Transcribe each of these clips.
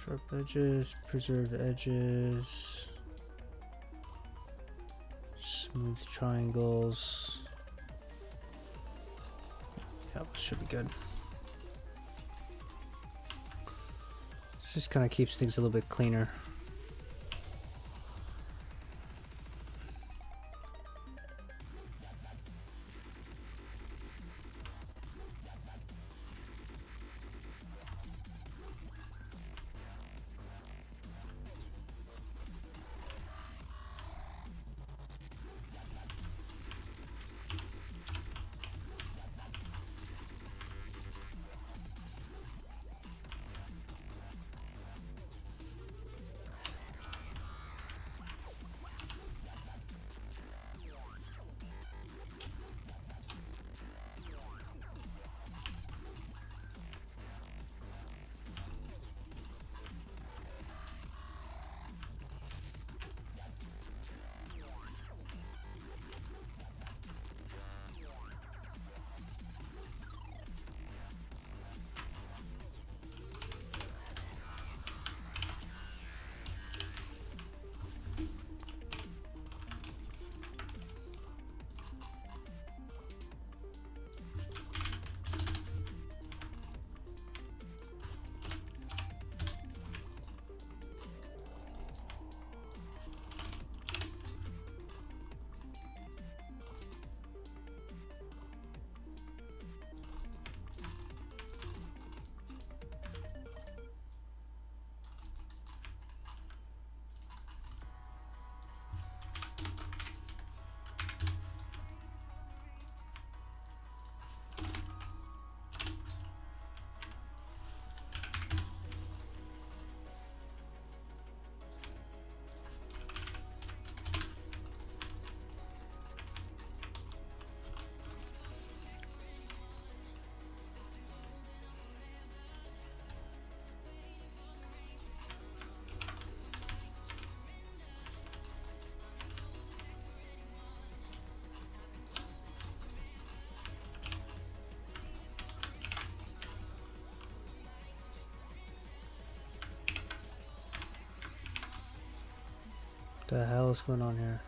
Sharp edges, preserve edges, smooth triangles. Yep, should be good. Just kind of keeps things a little bit cleaner. What the hell is going on here?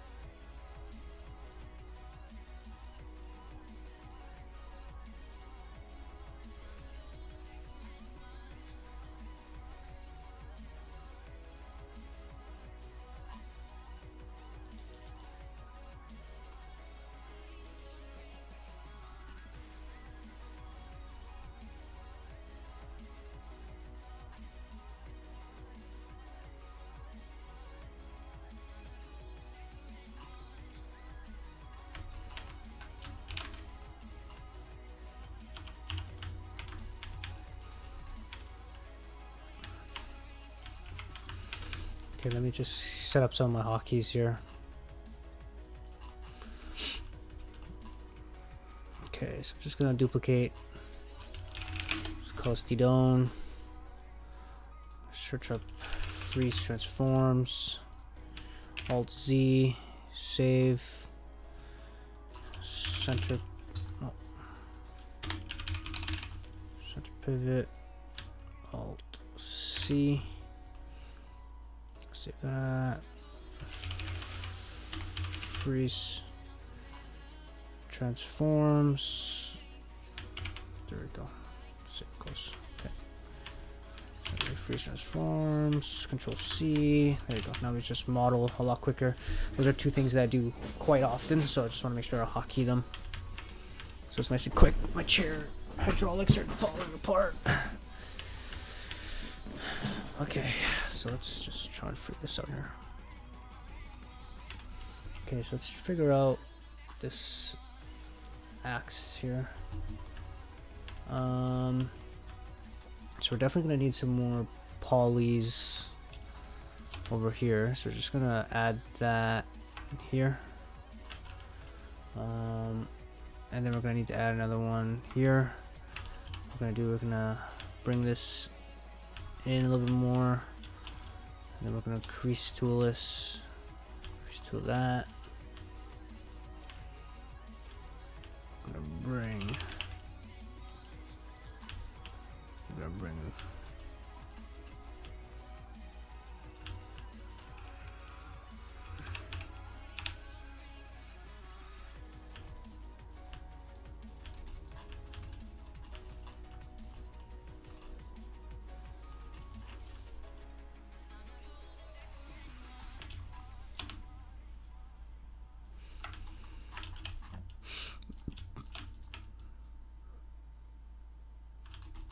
Okay, let me just set up some of my hotkeys here. Okay, so I'm just gonna duplicate. Just call this Didone. Search up freeze transforms. Alt Z. Save. Center. Oh. Center pivot. Alt C. Save that. Freeze transforms. There we go. Save close. Okay. Freeze transforms. Control C. There you go. Now we just model a lot quicker. Those are two things that I do quite often, so I just want to make sure I hotkey them. So it's nice and quick. My chair hydraulics are falling apart. Okay, so let's just try and figure this out here. Okay, so let's figure out this axe here. So we're definitely gonna need some more polys over here. So we're just gonna add that here. And then we're gonna need to add another one here. We're gonna bring this in a little bit more, and then we're gonna crease tool this, crease tool that. I'm gonna bring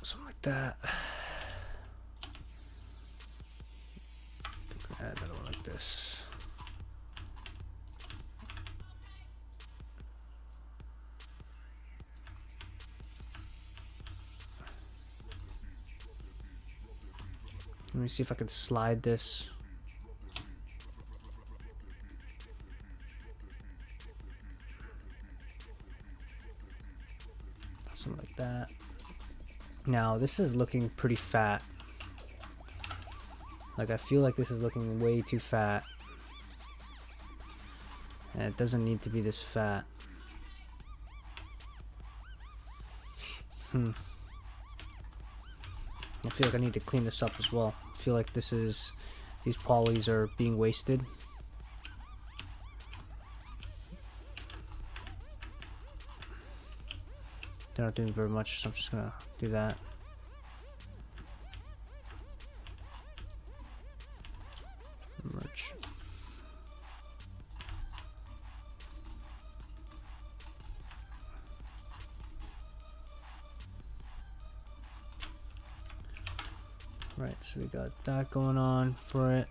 Something like that. Add another one like this. Let me see if I can slide this. Something like that. Now, this is looking pretty fat. Like, I feel like this is looking way too fat. And it doesn't need to be this fat. I feel like I need to clean this up as well. I feel like these polys are being wasted. They're not doing very much, so I'm just gonna do that. Merge. Right, so we got that going on for it.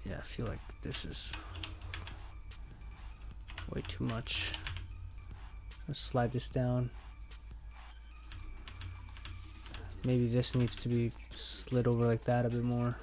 Yeah, I feel like this is way too much. Let's slide this down. Maybe this needs to be slid over like that a bit more.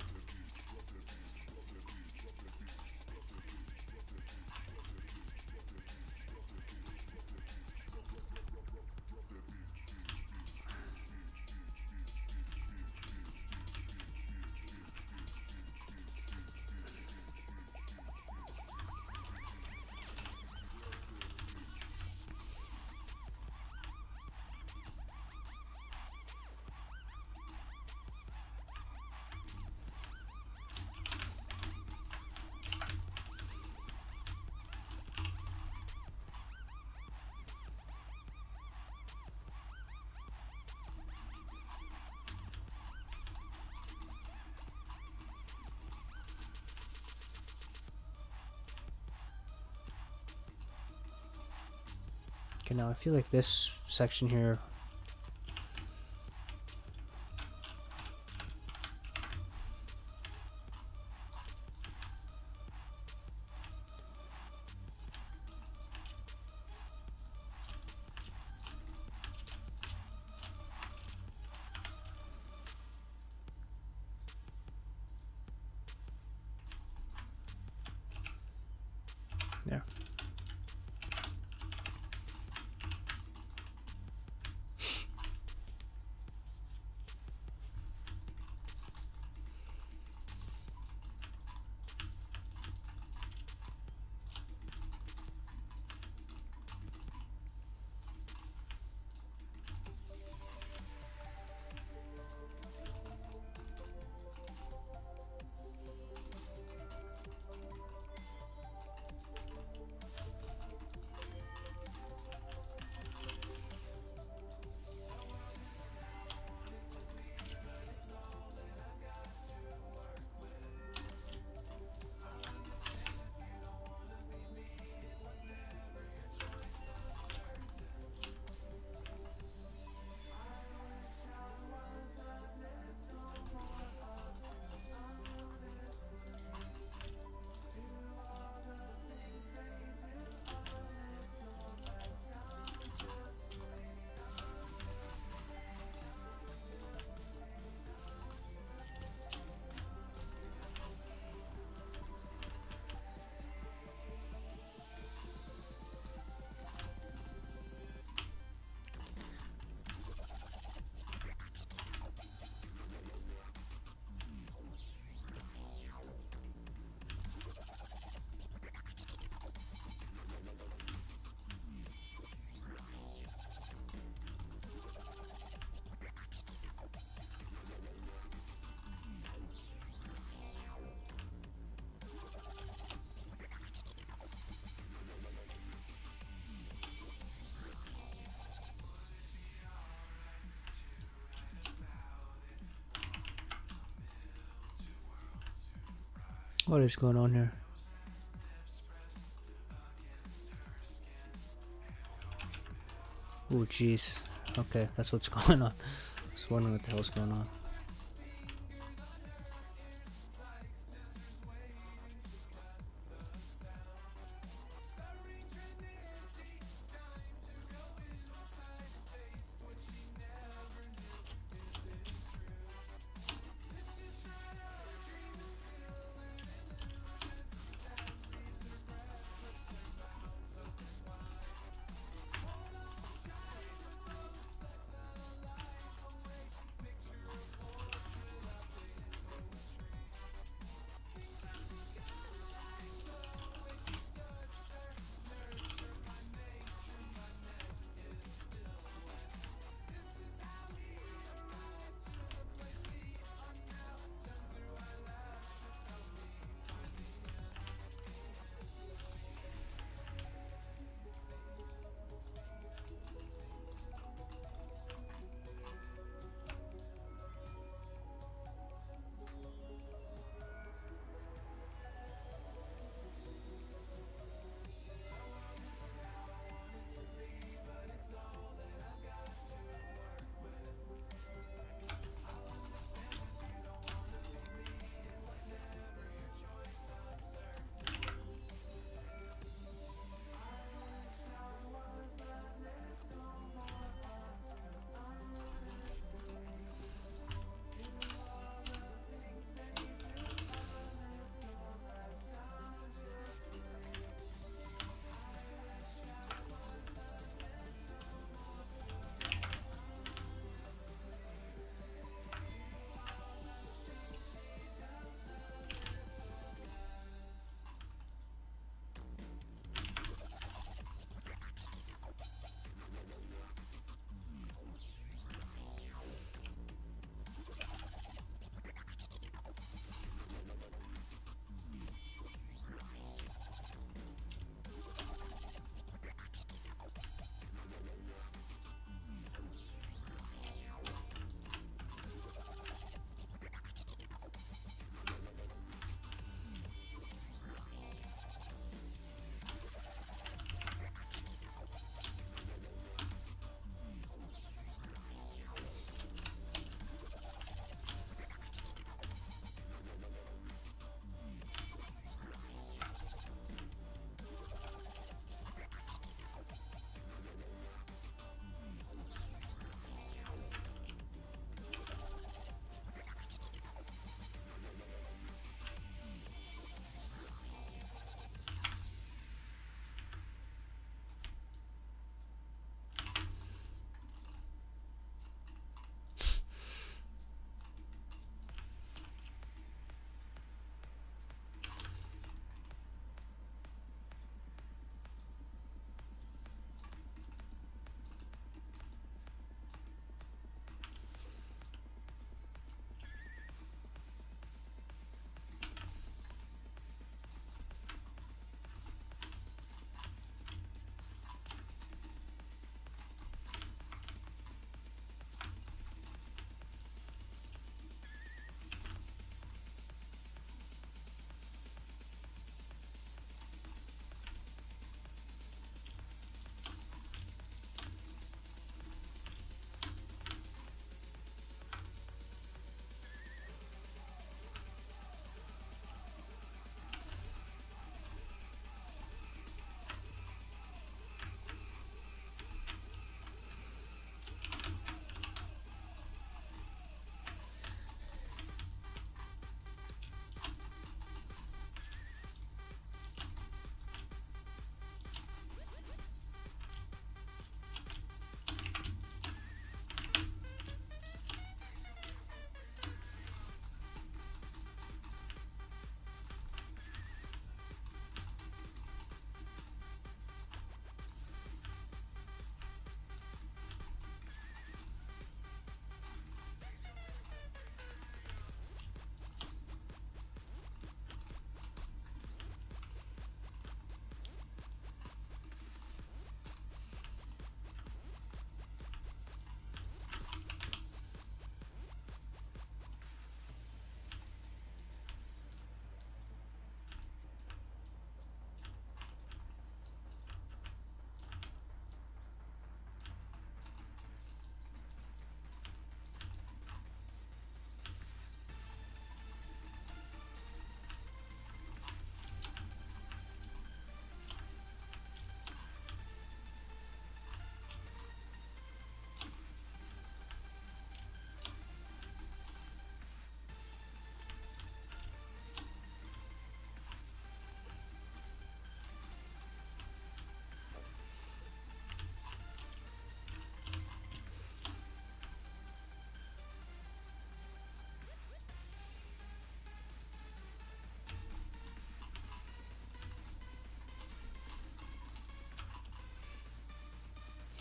Okay, now I feel like this section here, there. What is going on here? Oh, jeez. Okay, that's what's going on. I was wondering what the hell's going on.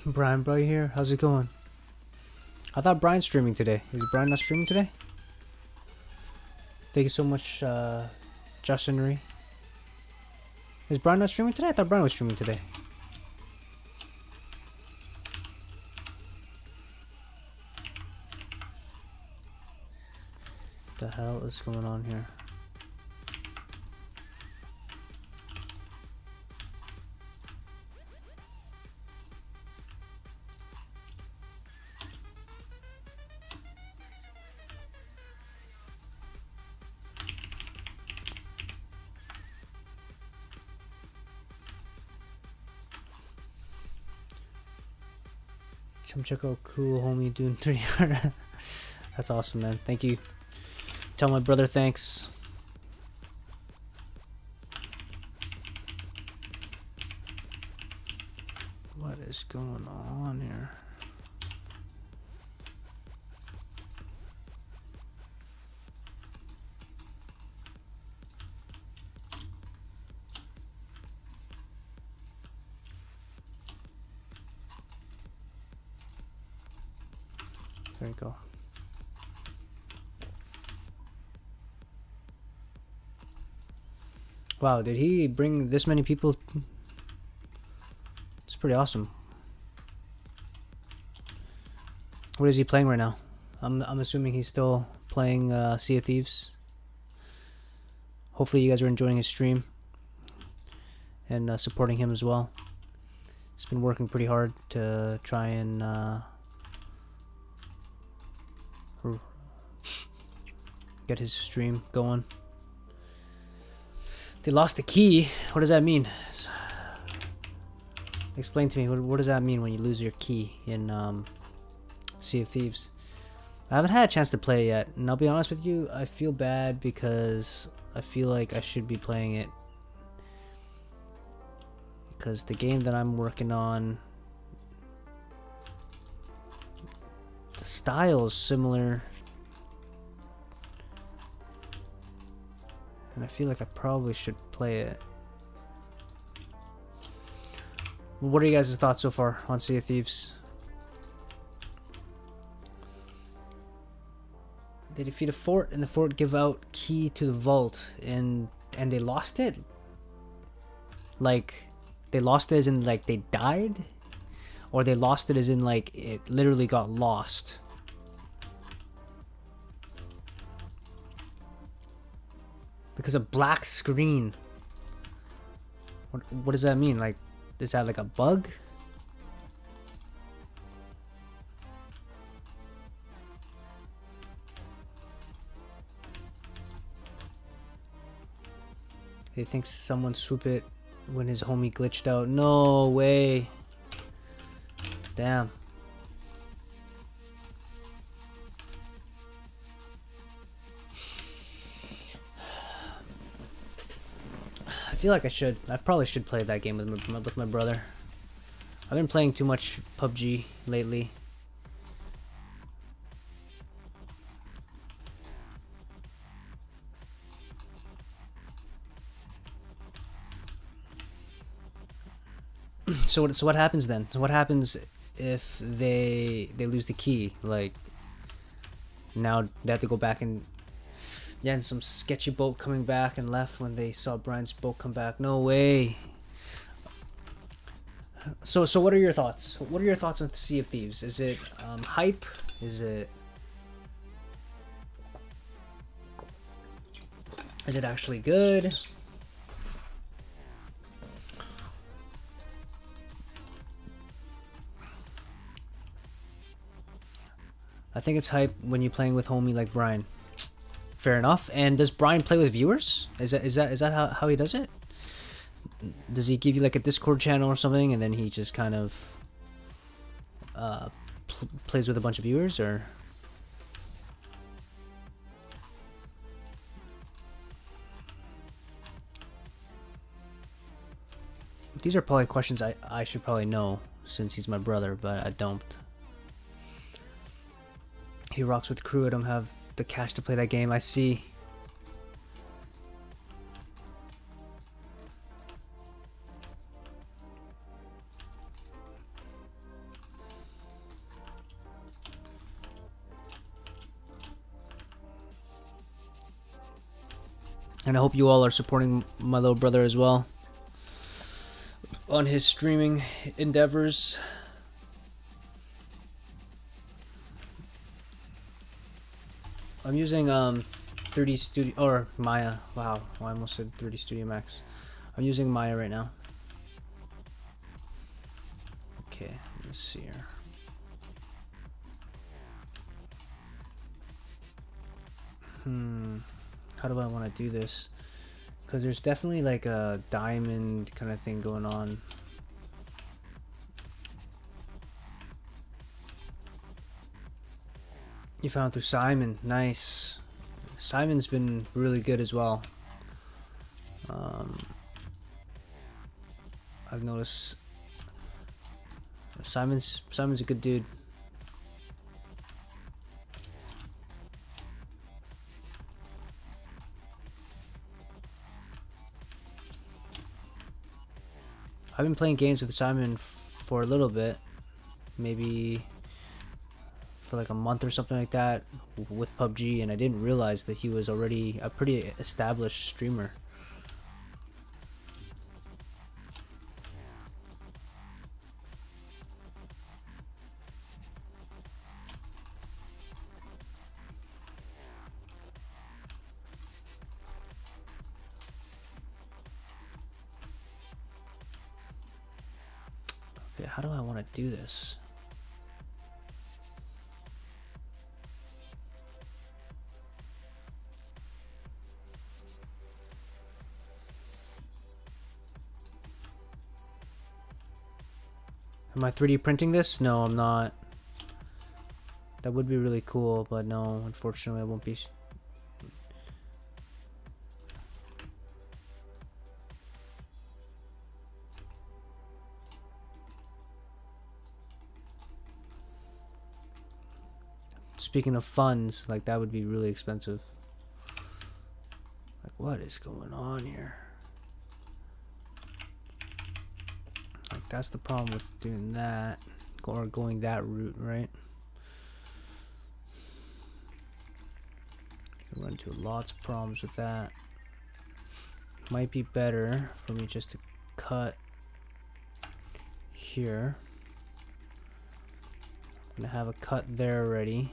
Brian, bro, you here? How's it going? I thought Brian's streaming today. Is Brian not streaming today? Thank you so much, Justin Ree. Is Brian not streaming today? I thought Brian was streaming today. What the hell is going on here? Come check out cool homie doing 3 That's awesome, man. Thank you. Tell my brother thanks. What is going on here? There you go. Wow, did he bring this many people? It's pretty awesome. What is he playing right now? I'm assuming he's still playing Sea of Thieves. Hopefully you guys are enjoying his stream and supporting him as well. He's been working pretty hard to try and get his stream going. They lost the key. What does that mean? Explain to me. What does that mean when you lose your key in Sea of Thieves? I haven't had a chance to play it yet, and I'll be honest with you, I feel bad because I feel like I should be playing it. Because the game that I'm working on, the style is similar. And I feel like I probably should play it. What are you guys' thoughts so far on Sea of Thieves? They defeat a fort and the fort give out key to the vault and they lost it? Like, they lost it as in like they died? Or they lost it as in like it literally got lost? Because a black screen. What does that mean? Like, is that like a bug? He thinks someone swooped it when his homie glitched out. No way. Damn. I feel like I probably should play that game with my brother. I've been playing too much PUBG lately. So what happens then? So what happens if they lose the key? Like, now they have to go back and and some sketchy boat coming back and left when they saw Brian's boat come back. No way. So what are your thoughts? What are your thoughts on Sea of Thieves? Is it hype? Is it actually good? I think it's hype when you're playing with homie like Brian. Fair enough. And does Brian play with viewers? Is that how he does it? Does he give you like a Discord channel or something, and then he just kind of plays with a bunch of viewers, or? These are probably questions I should probably know since he's my brother, but I don't. He rocks with crew. I don't have the cash to play that game. I see. And I hope you all are supporting my little brother as well on his streaming endeavors. I'm using 3D Studio or Maya. Wow, I almost said 3D Studio Max. I'm using Maya right now. Okay, let's see here. How do I want to do this? Because there's definitely like a diamond kind of thing going on. You found through Simon. Nice. Simon's been really good as well. I've noticed Simon's a good dude. I've been playing games with Simon for a little bit, maybe for like a month or something like that with PUBG, and I didn't realize that he was already a pretty established streamer. Okay, how do I want to do this? Am I 3D printing this? No, I'm not. That would be really cool, but no, unfortunately I won't be. Speaking of funds, like that would be really expensive. Like what is going on here? Like that's the problem with doing that or going that route, right? You run into lots of problems with that. Might be better for me just to cut here. I'm gonna have a cut there already.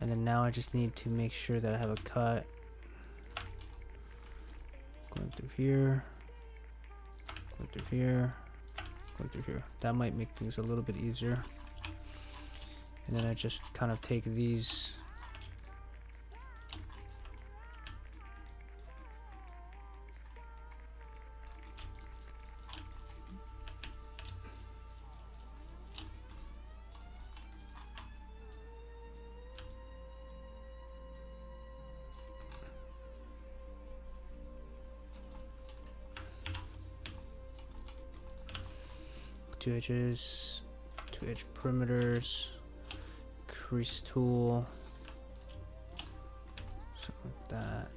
And then now I just need to make sure that I have a cut going through here, going through here, going through here. That might make things a little bit easier. And then I just kind of take these two edges, two edge perimeters, crease tool, something like that.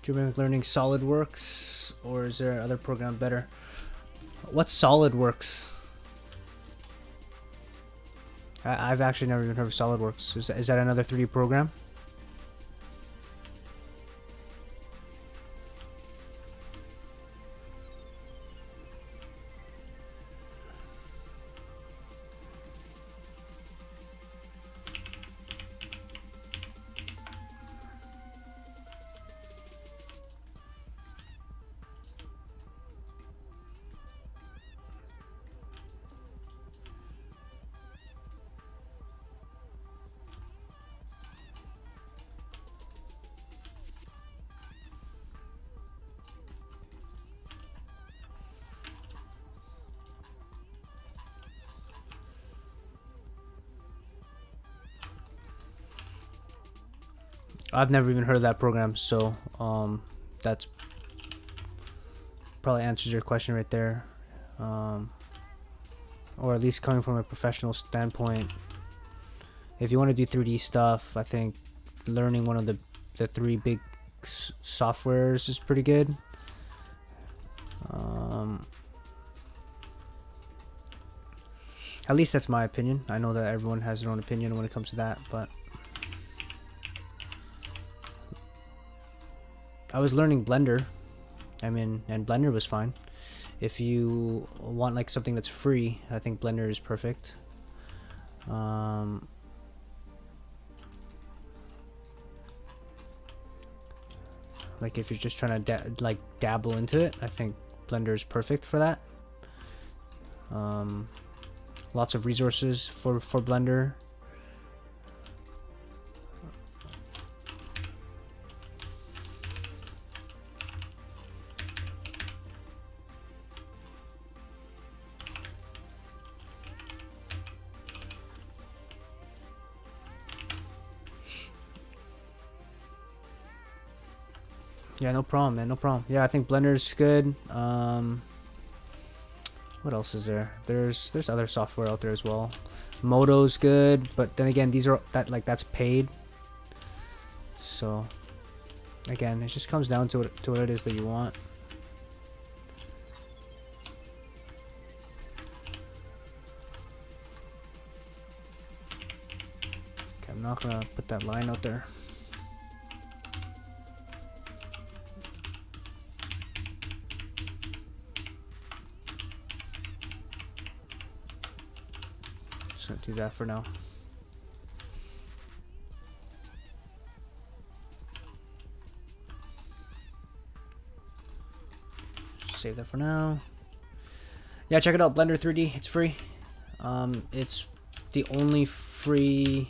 Do you recommend learning SolidWorks, or is there another program better? What's SolidWorks? I've actually never even heard of SolidWorks. Is that another 3D program? I've never even heard of that program, so that's probably answers your question right there, or at least coming from a professional standpoint. If you want to do 3D stuff, I think learning one of the three big softwares is pretty good. At least that's my opinion. I know that everyone has their own opinion when it comes to that, but I was learning Blender. I mean, and Blender was fine. If you want like something that's free, I think Blender is perfect. Like if you're just trying to dabble into it, I think Blender is perfect for that. Lots of resources for Blender. Yeah, no problem, man. No problem. Yeah, I think Blender's good. What else is there? There's other software out there as well. Moto's good, but then again, these are that's paid. So again, it just comes down to what it is that you want. Okay, I'm not gonna put that line out there. Just gonna do that for now. Save that for now. Yeah, check it out, Blender 3D. It's free. It's the only free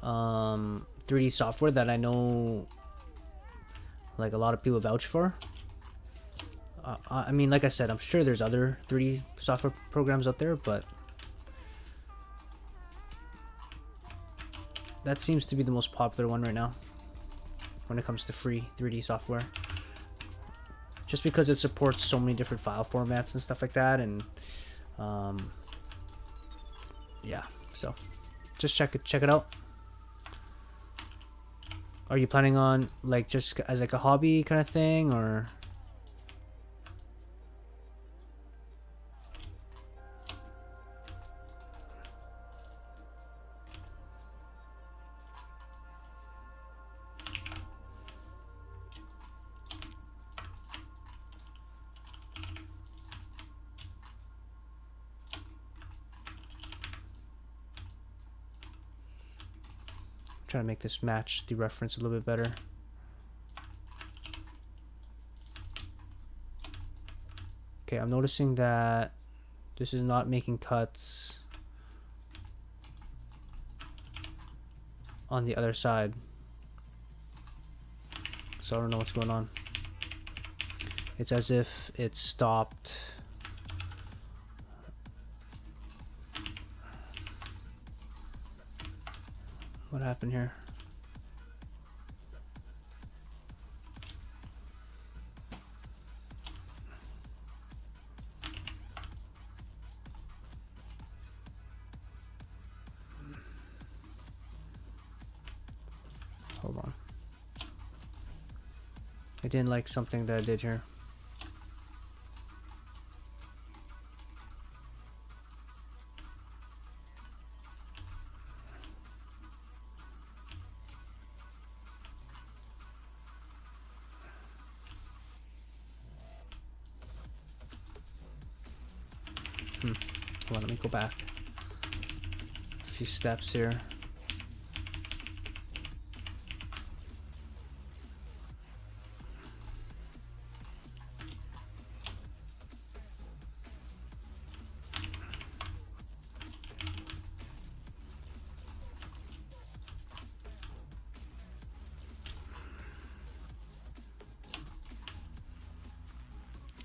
3D software that I know like a lot of people vouch for. I mean, like I said, I'm sure there's other 3D software programs out there, but that seems to be the most popular one right now when it comes to free 3D software. Just because it supports so many different file formats and stuff like that, and yeah, so just check it out. Are you planning on like just as like a hobby kind of thing, or? Trying to make this match the reference a little bit better. Okay, I'm noticing that this is not making cuts on the other side. So I don't know what's going on. It's as if it stopped. What happened here? Hold on. I didn't like something that I did here. Hold on, let me go back a few steps here.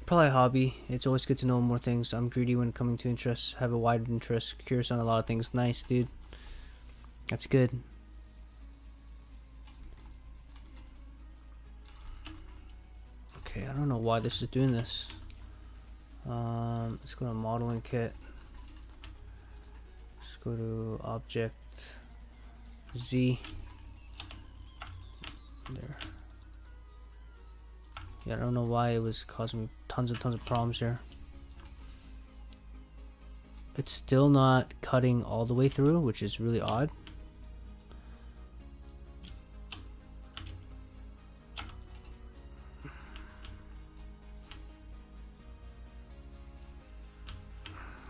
Probably a hobby. It's always good to know more things. I'm greedy when coming to interests. Have a wide interest. Curious on a lot of things. Nice, dude. That's good. Okay, I don't know why this is doing this. Let's go to modeling kit. Let's go to object Z. There. Yeah, I don't know why it was causing me tons of problems here. It's still not cutting all the way through, which is really odd.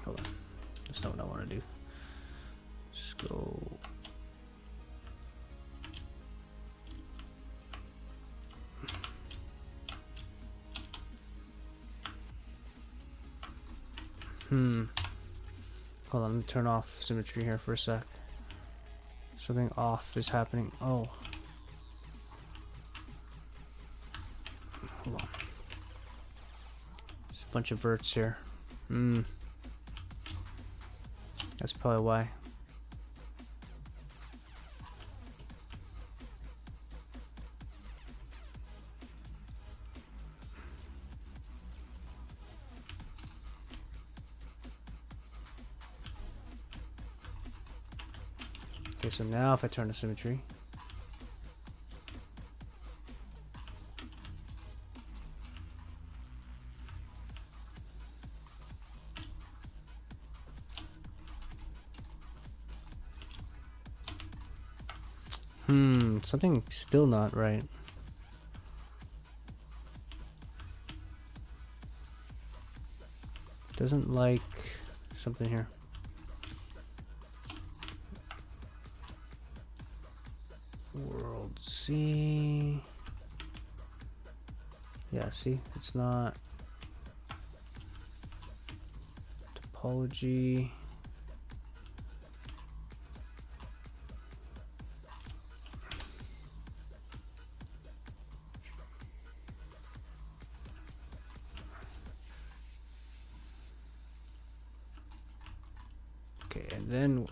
Hold on. That's not what I want to do. Let's go. Hold on, let me turn off symmetry here for a sec. Something off is happening. Oh. Hold on. There's a bunch of verts here. That's probably why. Okay, so now if I turn to symmetry. Something still not right. Doesn't like something here. World C. Yeah, see, it's not. Topology. Okay, and then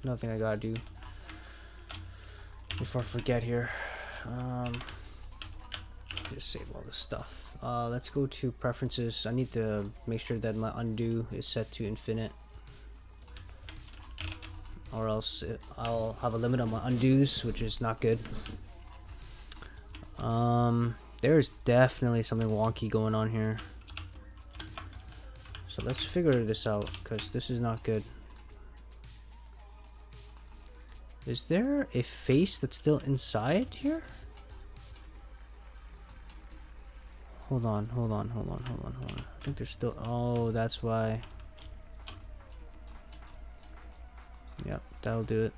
nothing I gotta do before I forget here. Just save all this stuff. Let's go to preferences. I need to make sure that my undo is set to infinite, or else I'll have a limit on my undos, which is not good. There's definitely something wonky going on here. So let's figure this out, because this is not good. Is there a face that's still inside here? Hold on. I think there's still... Oh, that's why. Yep, that'll do it.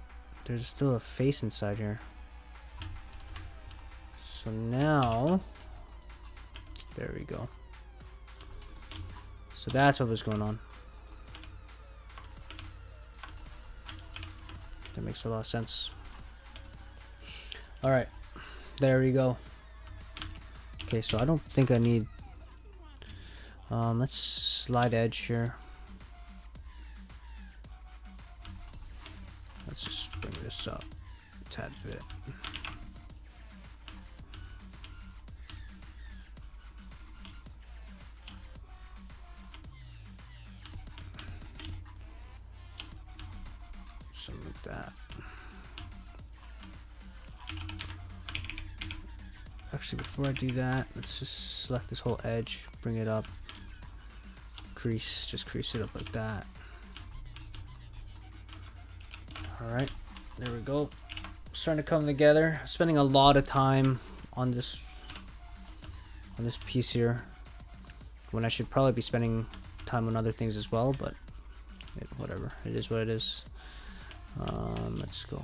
There's still a face inside here. So now... There we go. So that's what was going on. That makes a lot of sense. Alright. There we go. Okay, so I don't think I need... let's slide edge here. Let's just bring this up a tad bit. Something like that. Actually, before I do that, let's just select this whole edge, bring it up, crease, just crease it up like that. Alright, there we go. Starting to come together. Spending a lot of time on this piece here, when I should probably be spending time on other things as well, but whatever, it is what it is. Let's go.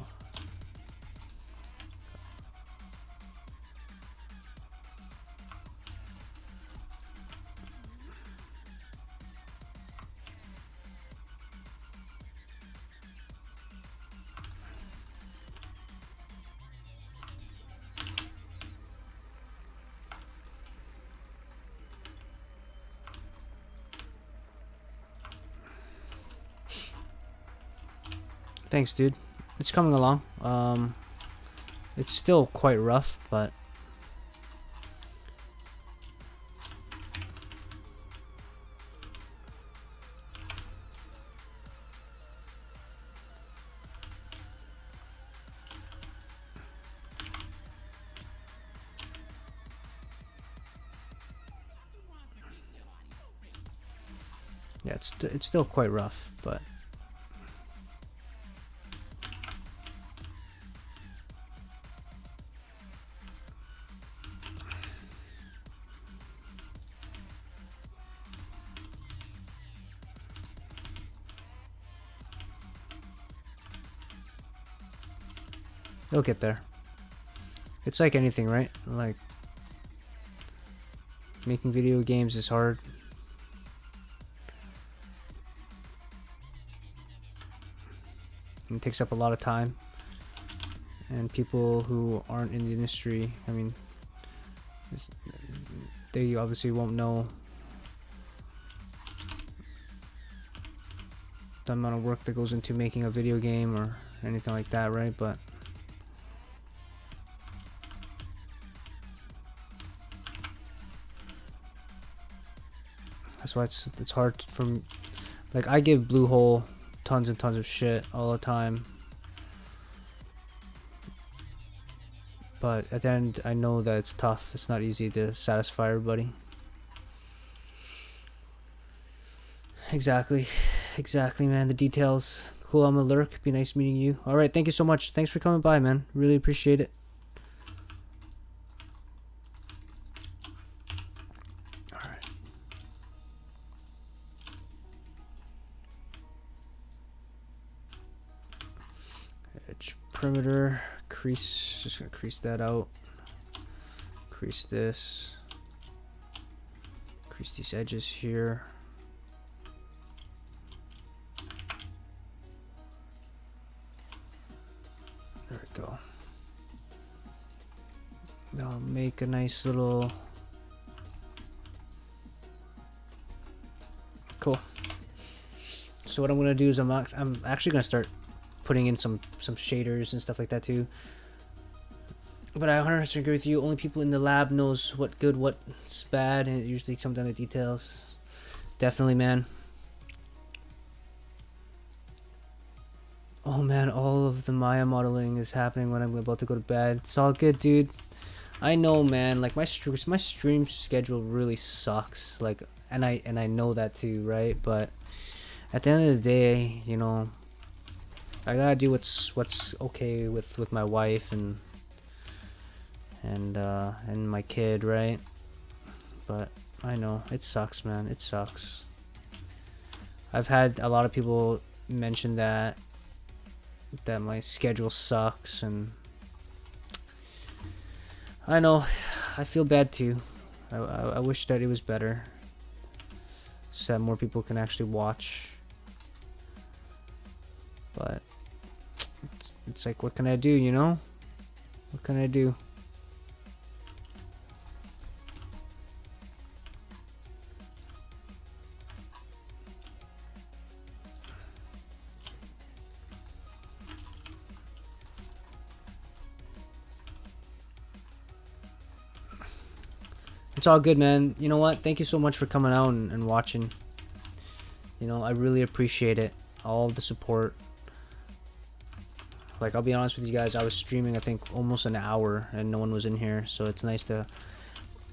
Thanks, dude. It's coming along. It's still quite rough, but Yeah, it's still quite rough, but it'll get there. It's like anything, right? Like, making video games is hard. It takes up a lot of time. And people who aren't in the industry, I mean, they obviously won't know the amount of work that goes into making a video game or anything like that, right? But that's why it's hard from, like, I give Bluehole tons and tons of shit all the time, but at the end I know that it's tough. It's not easy to satisfy everybody. Exactly, man. The details. Cool. I'm a lurk. Be nice meeting you. All right, thank you so much. Thanks for coming by, man. Really appreciate it. Edge perimeter, crease, just gonna crease that out. Crease this. Crease these edges here. There we go. That'll make a nice little... Cool. So what I'm gonna do is I'm actually gonna start putting in some shaders and stuff like that too. But I 100% agree with you. Only people in the lab knows what good, what's bad, and it usually comes down to details. Definitely, man. Oh man, all of the Maya modeling is happening when I'm about to go to bed. It's all good, dude. I know, man. Like my stream schedule really sucks. Like, and I know that too, right? But at the end of the day, you know, I gotta do what's okay with my wife and my kid, right? But I know it sucks, man. It sucks. I've had a lot of people mention that my schedule sucks, and I know I feel bad too. I wish that it was better, so that more people can actually watch. But it's like, what can I do, you know? What can I do? It's all good, man. You know what? Thank you so much for coming out and watching. You know, I really appreciate it. All the support. Like, I'll be honest with you guys, I was streaming, I think, almost an hour, and no one was in here. So it's nice that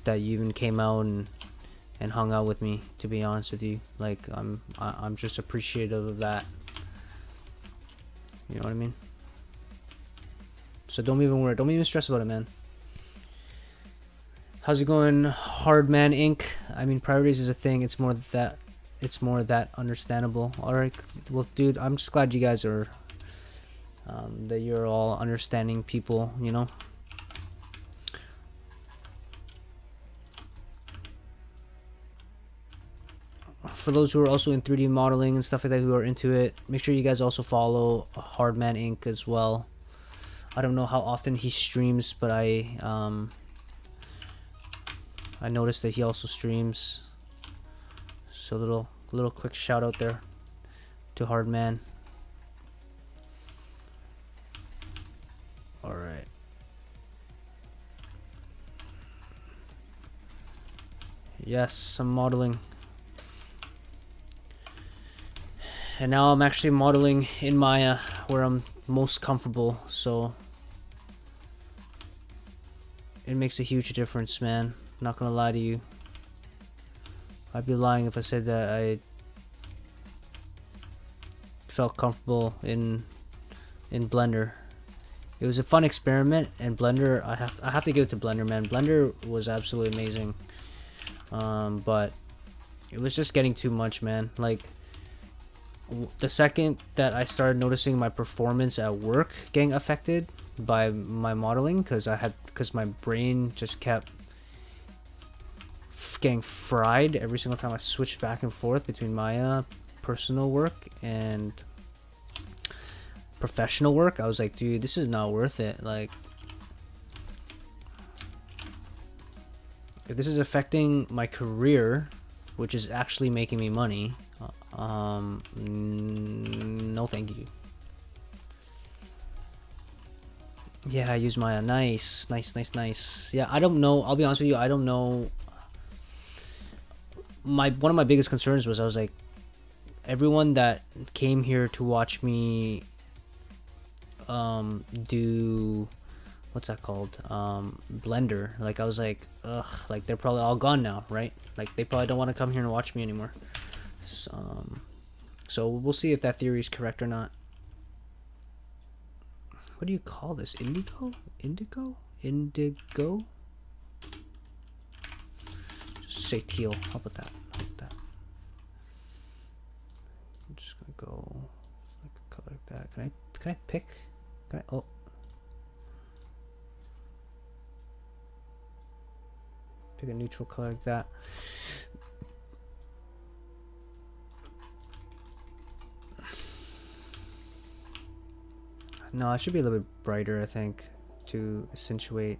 you even came out and hung out with me, to be honest with you. Like, I'm just appreciative of that. You know what I mean? So don't even worry. Don't even stress about it, man. How's it going, Hardman Inc? I mean, priorities is a thing. It's more that understandable. All right, well, dude, I'm just glad you guys are that you're all understanding people. You know. For those who are also in 3D modeling and stuff like that, who are into it, make sure you guys also follow Hardman Inc as well. I don't know how often he streams, but I noticed that he also streams. So little quick shout out there to Hardman. All right. Yes, some modeling. And now I'm actually modeling in Maya, where I'm most comfortable, so it makes a huge difference, man. Not gonna lie to you. I'd be lying if I said that felt comfortable in Blender. It was a fun experiment, and Blender, I have to give it to Blender, man. Blender was absolutely amazing. But it was just getting too much, man. Like, the second that I started noticing my performance at work getting affected by my modeling, because my brain just kept getting fried every single time I switched back and forth between Maya, personal work, and professional work. I was like, dude, this is not worth it. Like, if this is affecting my career, which is actually making me money, no thank you. Yeah, I use Maya. Nice. Yeah, I don't know, I'll be honest with you, I don't know. One of my biggest concerns was, I was like, everyone that came here to watch me do, what's that called, Blender, like, I was like, ugh, like, they're probably all gone now, right? Like, they probably don't want to come here and watch me anymore. So we'll see if that theory is correct or not. What do you call this? Indigo? Just say teal. How about that? I'm just gonna go like a color like that. Can I pick? Oh. Pick a neutral color like that. No, it should be a little bit brighter, I think, to accentuate.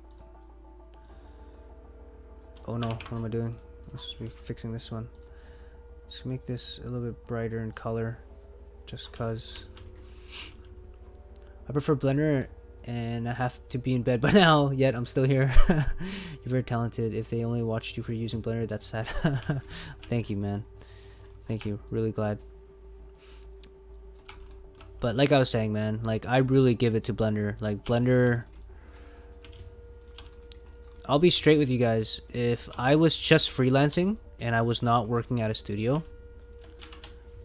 Oh no, what am I doing? Let's be fixing this one. Let's make this a little bit brighter in color, just cause I prefer Blender, and I have to be in bed by now, yet I'm still here. You're very talented. If they only watched you for using Blender, that's sad. Thank you, man. Thank you. Really glad. But like I was saying, man, like, I really give it to Blender. Like, Blender, I'll be straight with you guys. If I was just freelancing and I was not working at a studio,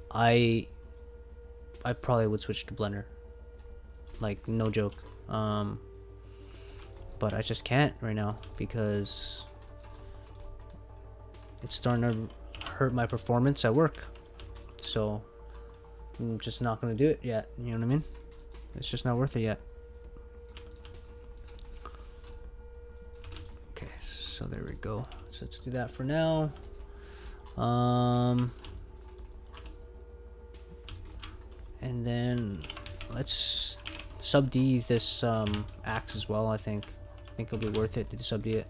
I probably would switch to Blender. Like, no joke. But I just can't right now because it's starting to hurt my performance at work. So I'm just not gonna do it yet. You know what I mean? It's just not worth it yet. Okay, so there we go. So let's do that for now. And then let's sub D this axe as well. I think it'll be worth it to sub D it.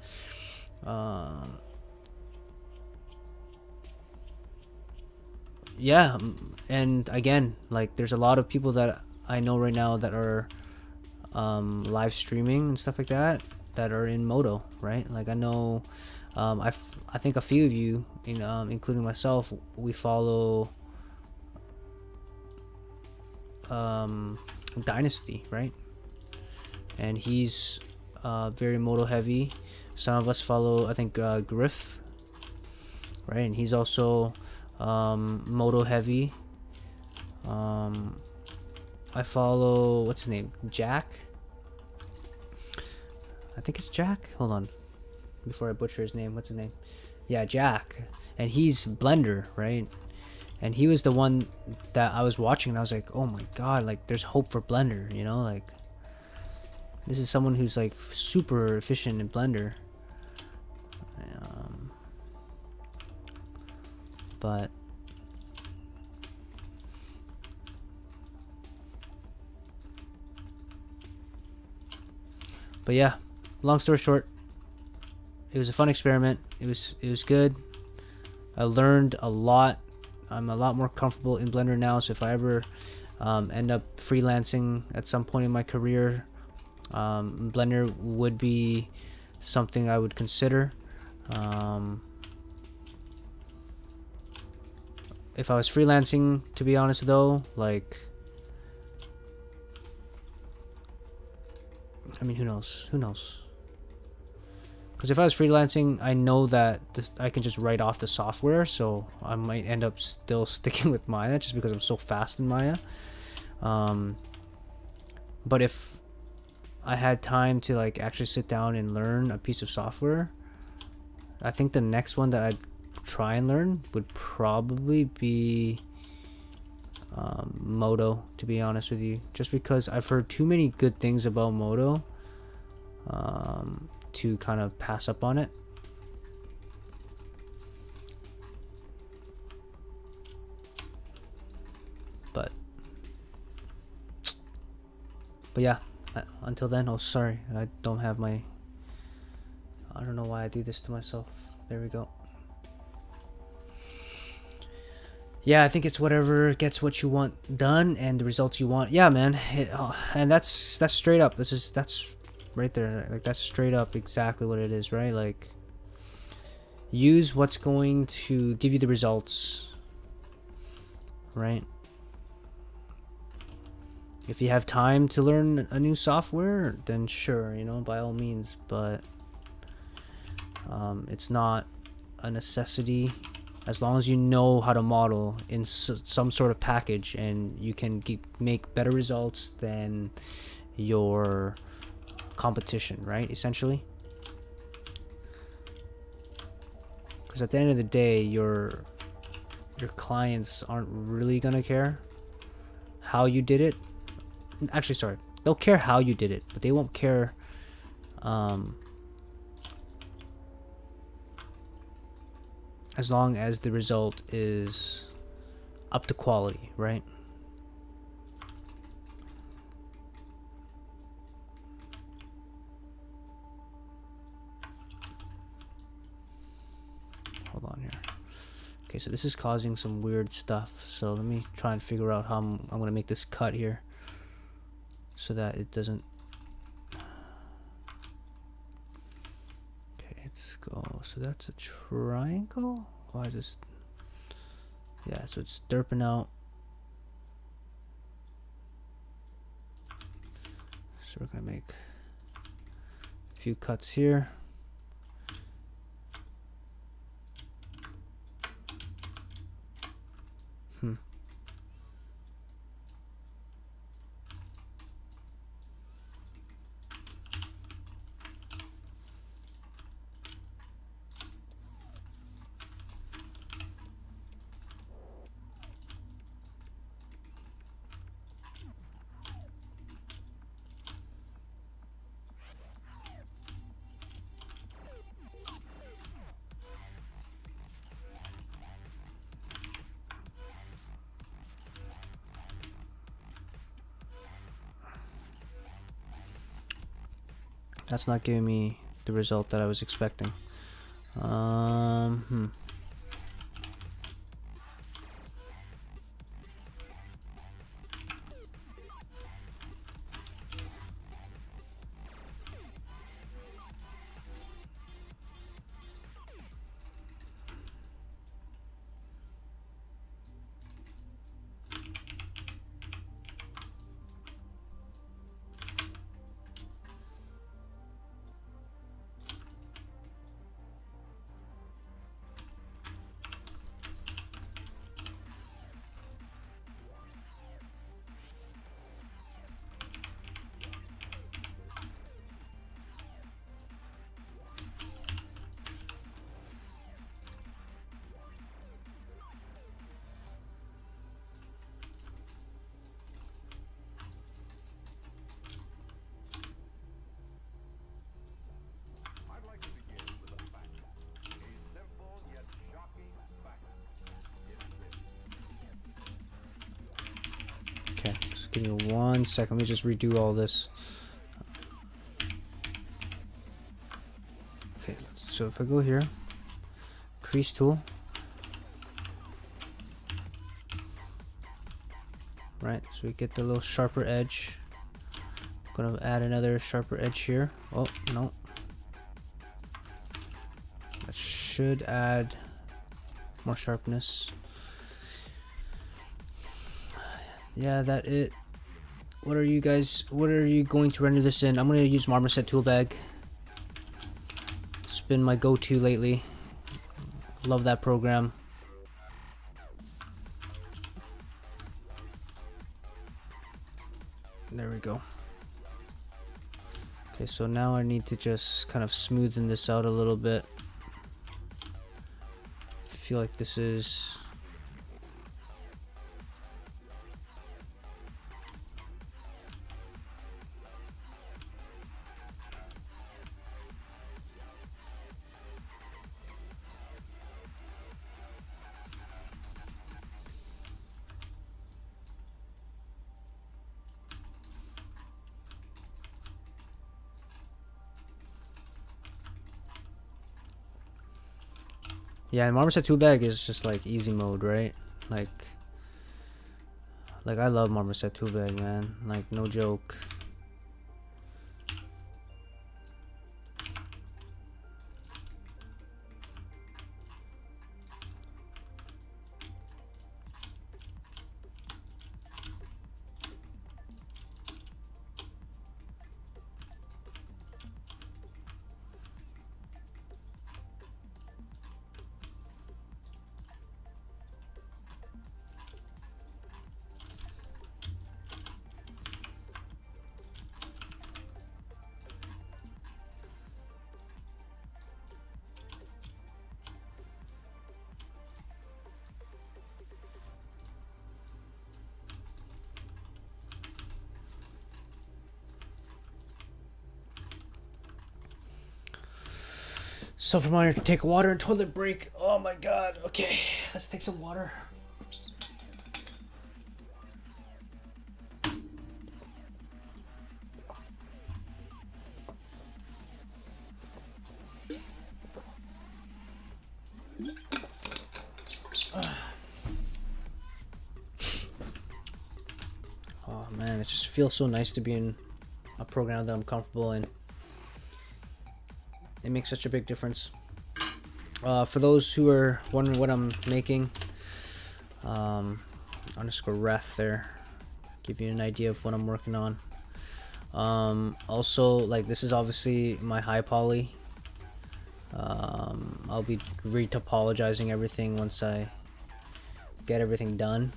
Yeah, and again, like, there's a lot of people that I know right now that are live streaming and stuff like that are in Moto, right? Like, I know, I think a few of you, including myself, we follow Dynasty, right? And he's very Moto heavy. Some of us follow, I think, Griff, right? And he's also Moto heavy. I follow, what's his name, Jack, I think it's Jack. Hold on, before I butcher his name, what's his name? Yeah, Jack. And he's Blender, right? And he was the one that I was watching, and I was like, oh my god, like, there's hope for Blender, you know? Like, this is someone who's like super efficient in Blender. But yeah, long story short, it was a fun experiment. It was good. I learned a lot. I'm a lot more comfortable in Blender now, so if I ever end up freelancing at some point in my career, Blender would be something I would consider. If I was freelancing, to be honest though, like, I mean, who knows? Because if I was freelancing, I know that I can just write off the software, so I might end up still sticking with Maya just because I'm so fast in Maya. But if I had time to like actually sit down and learn a piece of software, I think the next one that I'd try and learn would probably be Modo, to be honest with you, just because I've heard too many good things about Modo to kind of pass up on it. But yeah, until then, oh sorry, I don't have my, I don't know why I do this to myself. There we go. Yeah, I think it's whatever gets what you want done and the results you want. Yeah, man. And that's straight up. That's right there. Like, that's straight up exactly what it is, right? Like, use what's going to give you the results, right? If you have time to learn a new software, then sure, you know, by all means. But it's not a necessity. As long as you know how to model in some sort of package, and you can make better results than your competition, right? Essentially. Because at the end of the day, your clients aren't really gonna care how you did it. Actually, sorry, they'll care how you did it, but they won't care as long as the result is up to quality, right? Hold on here. Okay, so this is causing some weird stuff, so let me try and figure out how I'm gonna make this cut here so that it doesn't. Okay, let's go. So that's a triangle. Why is this? Yeah, so it's derping out. So we're gonna make a few cuts here. That's not giving me the result that I was expecting. Okay, just give me 1 second. Let me just redo all this. Okay, so if I go here, crease tool, right? So we get the little sharper edge. I'm gonna add another sharper edge here. Oh no, that should add more sharpness. Yeah, that it. What are you going to render this in? I'm gonna use Marmoset toolbag. It's been my go-to lately. Love that program. go. Okay, so now I need to just kind of smoothen this out a little bit. I feel like this is... Yeah, and Marmoset 2 bag is just like easy mode, right? Like I love Marmoset 2 bag, man. Like, no joke. Self reminder to take water and toilet break. Oh my god. Okay, let's take some water. Oh man, it just feels so nice to be in a program that I'm comfortable in. It makes such a big difference. For those who are wondering what I'm making, underscore ref there, give you an idea of what I'm working on. Also, like, this is obviously my high poly. I'll be retopologizing everything once I get everything done.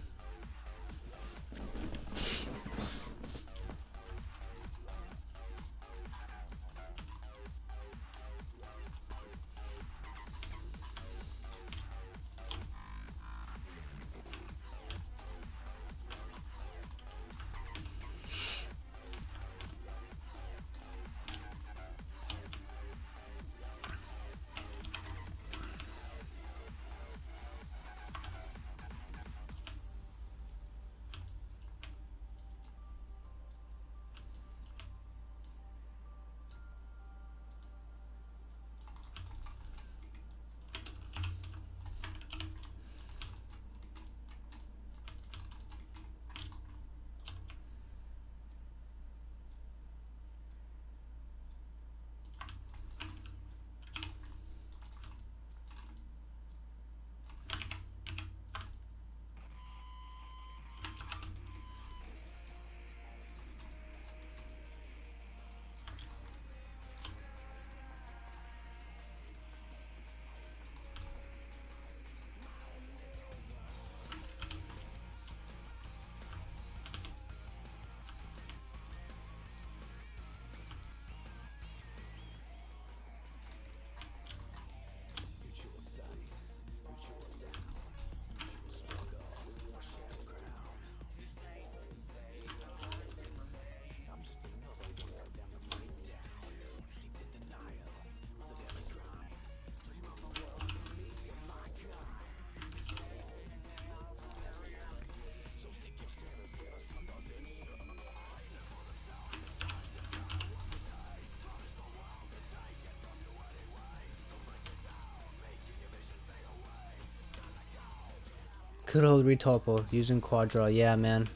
Good old retopo using quad draw. Yeah, man.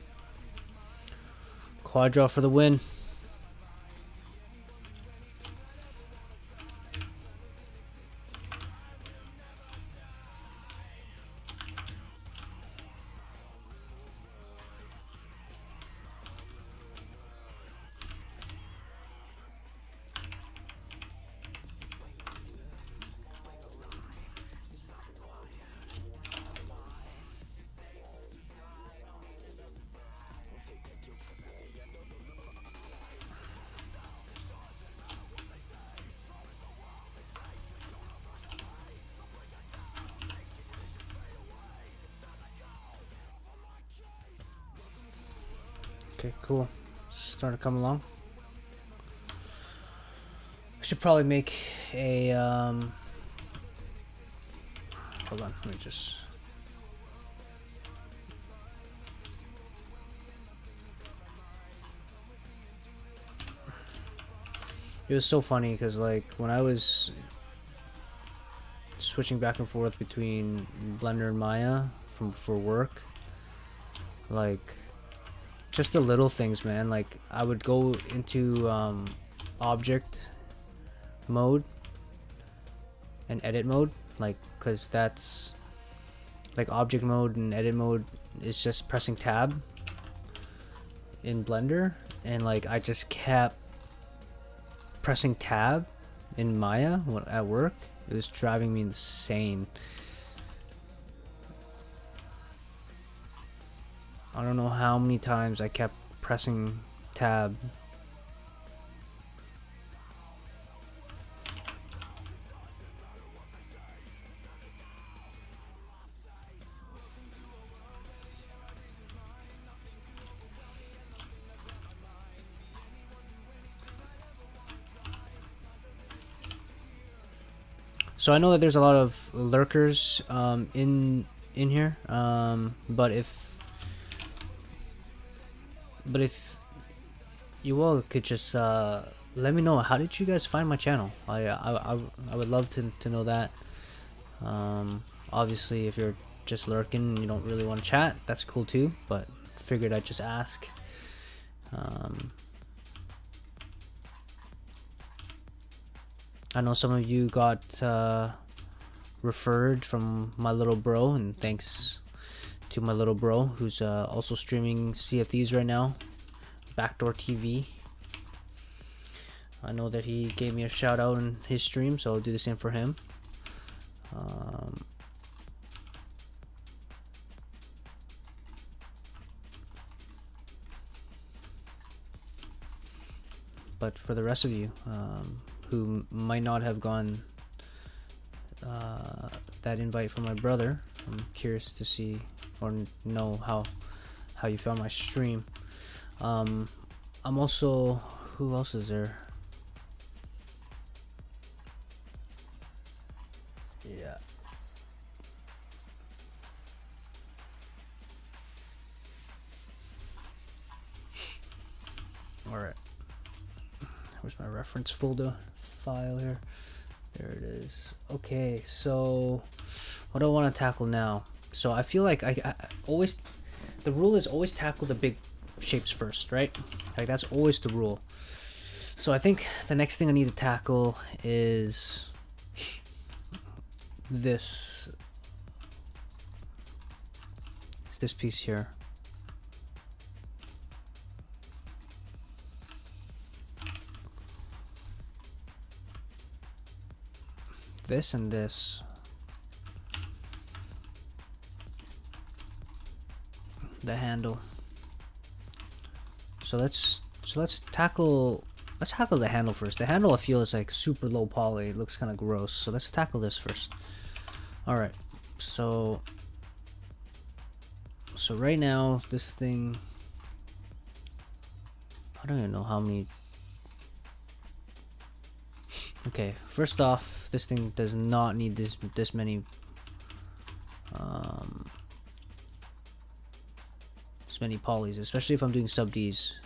Quad draw for the win. Okay, cool. Starting to come along. I should probably make a hold on, let me just it was so funny because like when I was switching back and forth between Blender and Maya for work, like just the little things, man. Like I would go into object mode and edit mode, like because that's like object mode and edit mode is just pressing tab in Blender, and like I just kept pressing tab in Maya at work. It was driving me insane. I don't know how many times I kept pressing tab. So I know that there's a lot of lurkers in here, but if you all could just let me know, how did you guys find my channel? I would love to know that. Obviously, if you're just lurking and you don't really want to chat, that's cool too. But figured I'd just ask. I know some of you got referred from my little bro, and thanks to my little bro who's also streaming CFDs right now, Backdoor TV. I know that he gave me a shout out in his stream, so I'll do the same for him. But for the rest of you who might not have gotten that invite from my brother, I'm curious to see or know how you found my stream. I'm also, who else is there? Yeah. All right. Where's my reference folder file here? There it is. Okay, so what do I want to tackle now? So I feel like I always, the rule is always tackle the big shapes first, right? Like that's always the rule. So I think the next thing I need to tackle is this. It's this piece here. This and this. The handle. So let's tackle the handle first. The handle I feel is like super low poly. It looks kind of gross. So let's tackle this first. All right. So right now this thing, I don't even know how many. Okay, first off, this thing does not need this many polys, especially if I'm doing sub Ds.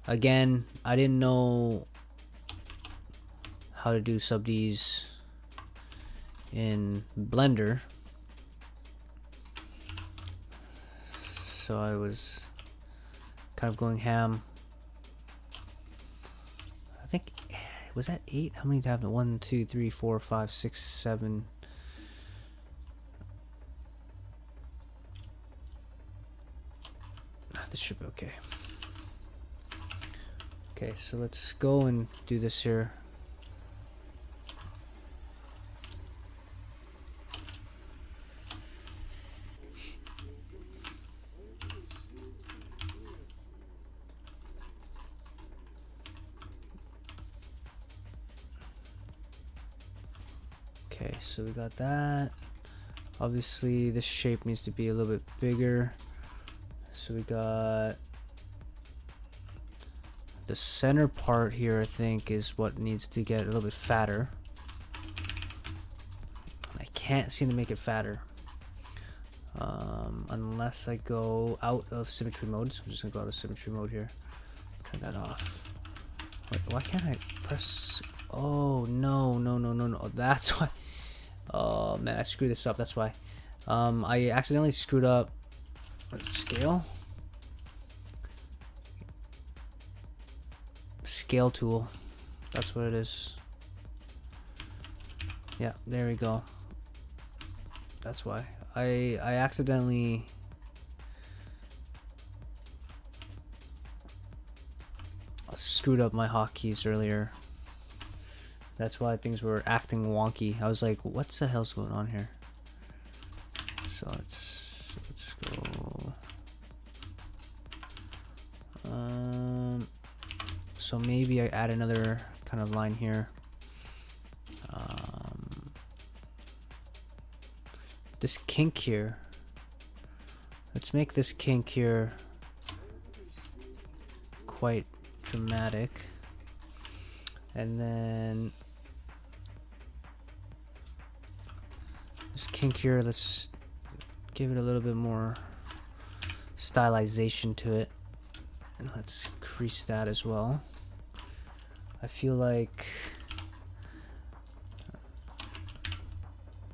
Again, I didn't know how to do sub Ds in Blender, so I was kind of going ham. I think, was that 8? How many tabs? 1, 2, 3, 4, 5, 6, 7. This should be okay. Okay, so let's go and do this here. Okay, so we got that. Obviously this shape needs to be a little bit bigger. So we got The center part here, I think, is what needs to get a little bit fatter. I can't seem to make it fatter. Unless I go out of symmetry mode. So I'm just gonna go out of symmetry mode here. Turn that off. Wait, why can't I press? Oh no. That's why. Oh man, I screwed this up. That's why. I accidentally screwed up. Scale? Scale tool. That's what it is. Yeah, there we go. That's why. I accidentally screwed up my hotkeys earlier. That's why things were acting wonky. I was like, what the hell's going on here? So let's go. So maybe I add another kind of line here. This kink here. Let's make this kink here quite dramatic. And then this kink here, let's give it a little bit more stylization to it. And let's crease that as well. I feel like...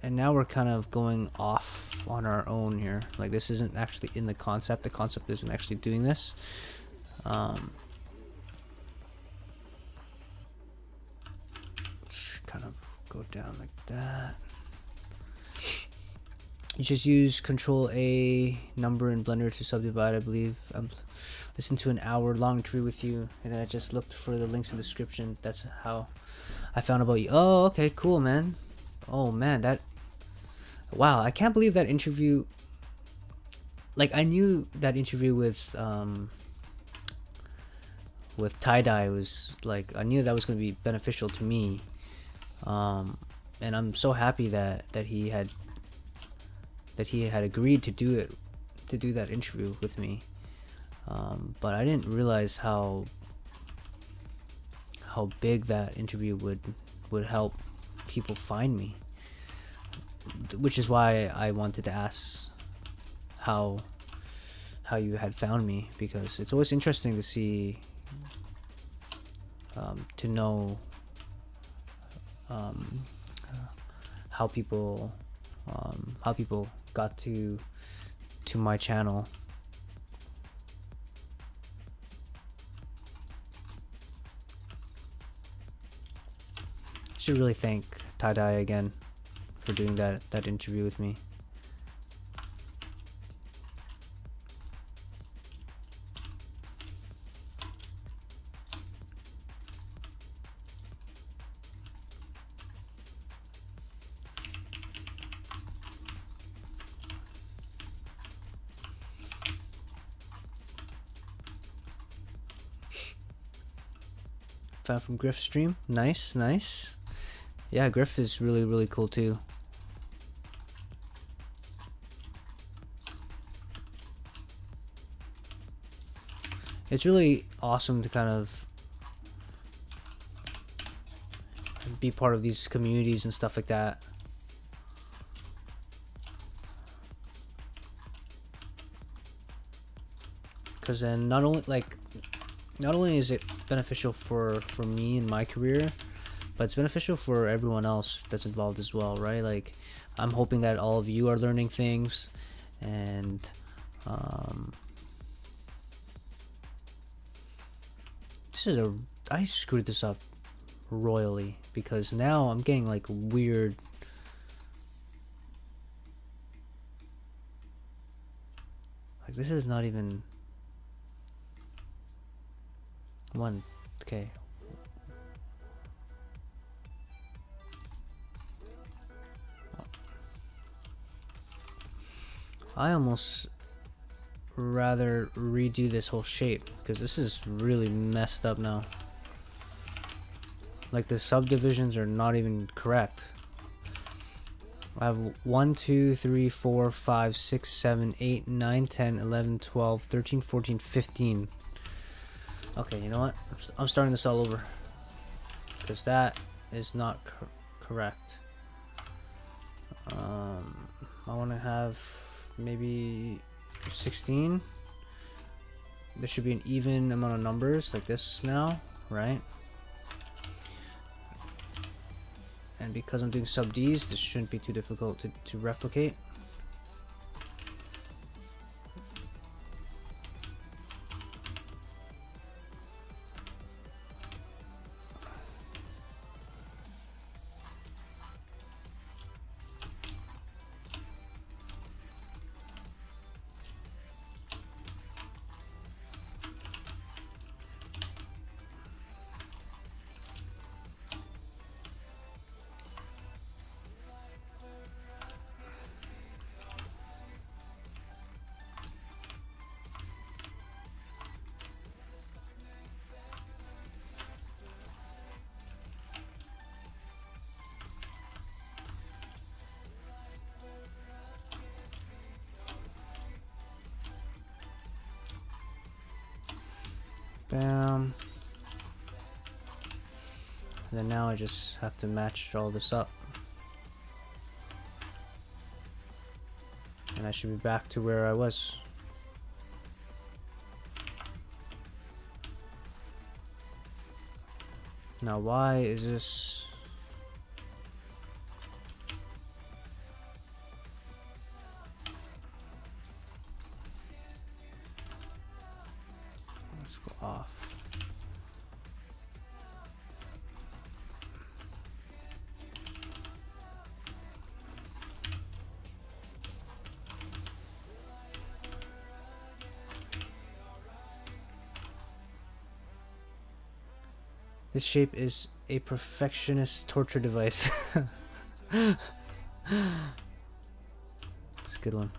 And now we're kind of going off on our own here. Like, this isn't actually in the concept. The concept isn't actually doing this. Let's kind of go down like that. You just use Control A number in Blender to subdivide, I believe. Listen to an hour-long interview with you, and then I just looked for the links in the description. That's how I found about you. Oh, okay, cool, man. Oh man, that... Wow, I can't believe that interview... Like, I knew that interview with tie-dye was, like, I knew that was going to be beneficial to me. And I'm so happy that he had agreed to do that interview with me. But I didn't realize how big that interview would help people find me. Which is why I wanted to ask how you had found me, because it's always interesting to see, to know how people got to my channel. I should really thank tie-dye again for doing that interview with me. Found from Griff's stream. Nice. Yeah, Griff is really cool too. It's really awesome to kind of be part of these communities and stuff like that. Because then not only is it beneficial for me in my career, but it's beneficial for everyone else that's involved as well, right? Like, I'm hoping that all of you are learning things, and I screwed this up royally, because now I'm getting like weird, like, this is not even one. Okay, I almost rather redo this whole shape, because this is really messed up now. Like, the subdivisions are not even correct. I have 1 2 3 4 5 6 7 8 9 10 11 12 13 14 15. Okay, you know what? I'm starting this all over. Because that is not correct. I want to have maybe 16. There should be an even amount of numbers like this now, right? And because I'm doing sub Ds, this shouldn't be too difficult to replicate. Bam. And then now I just have to match all this up. And I should be back to where I was. Now why is this? Let's go off. This shape is a perfectionist torture device. It's a good one.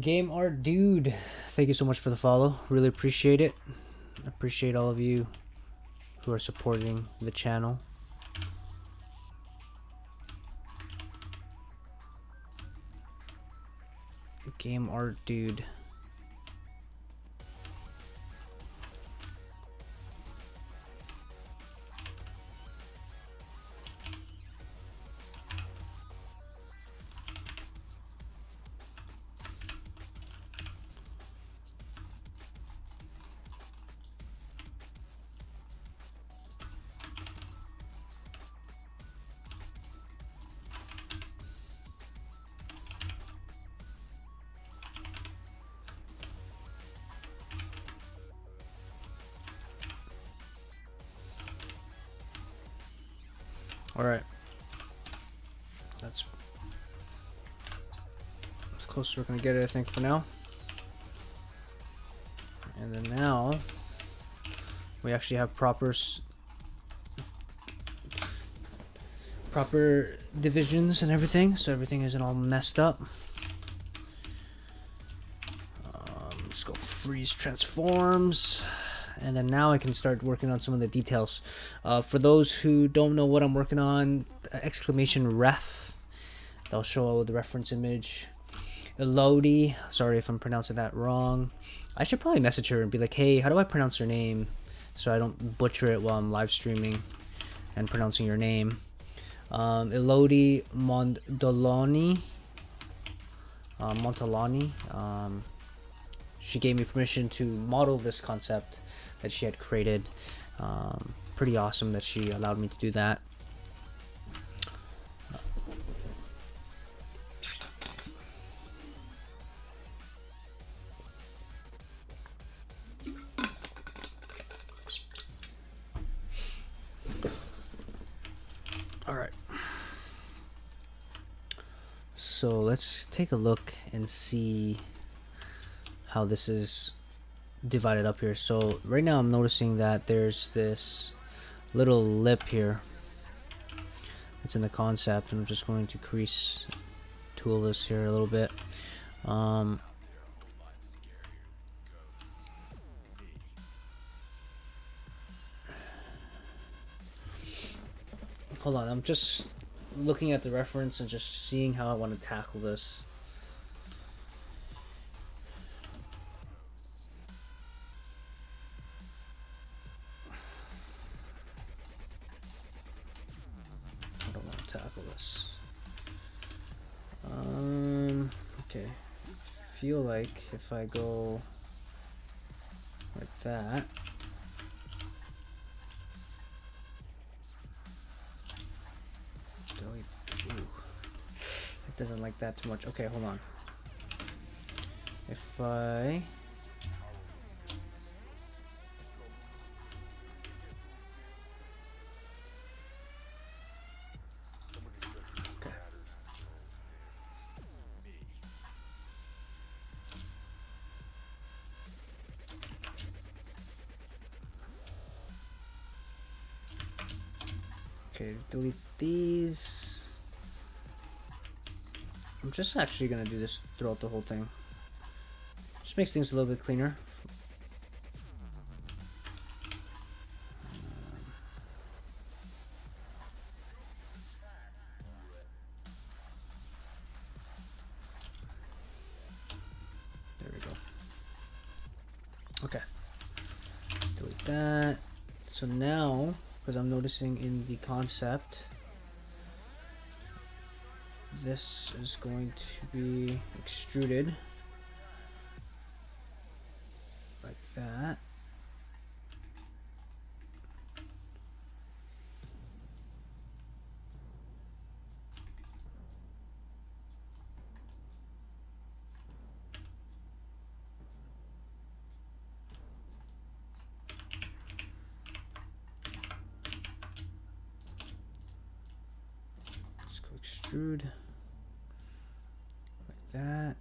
Game art dude, thank you so much for the follow. Really appreciate it. Appreciate all of you who are supporting the channel. Game art dude. All right, that's as close as we're gonna get it, I think, for now. then now we actually have proper divisions and everything, so everything isn't all messed up. Let's go freeze transforms, and then now I can start working on some of the details. For those who don't know what I'm working on, exclamation ref, they'll show the reference image. Elodie, sorry if I'm pronouncing that wrong. I should probably message her and be like, hey, how do I pronounce your name, so I don't butcher it while I'm live streaming and pronouncing your name. Elodie Montolani. She gave me permission to model this concept that she had created. Pretty awesome that she allowed me to do that. Alright. So let's take a look and see how this is divided up here. So right now I'm noticing that there's this little lip here. It's in the concept, and I'm just going to crease tool this here a little bit. Hold on, I'm just looking at the reference and just seeing how I want to tackle this. I don't want to tackle this. Okay. I feel like if I go like that, it doesn't like that too much. Okay, hold on. If I okay, delete these. I'm just actually gonna do this throughout the whole thing. Just makes things a little bit cleaner. There we go. Okay. Delete that. So now, because I'm noticing in the concept, this is going to be extruded like that. Let's go extrude like that.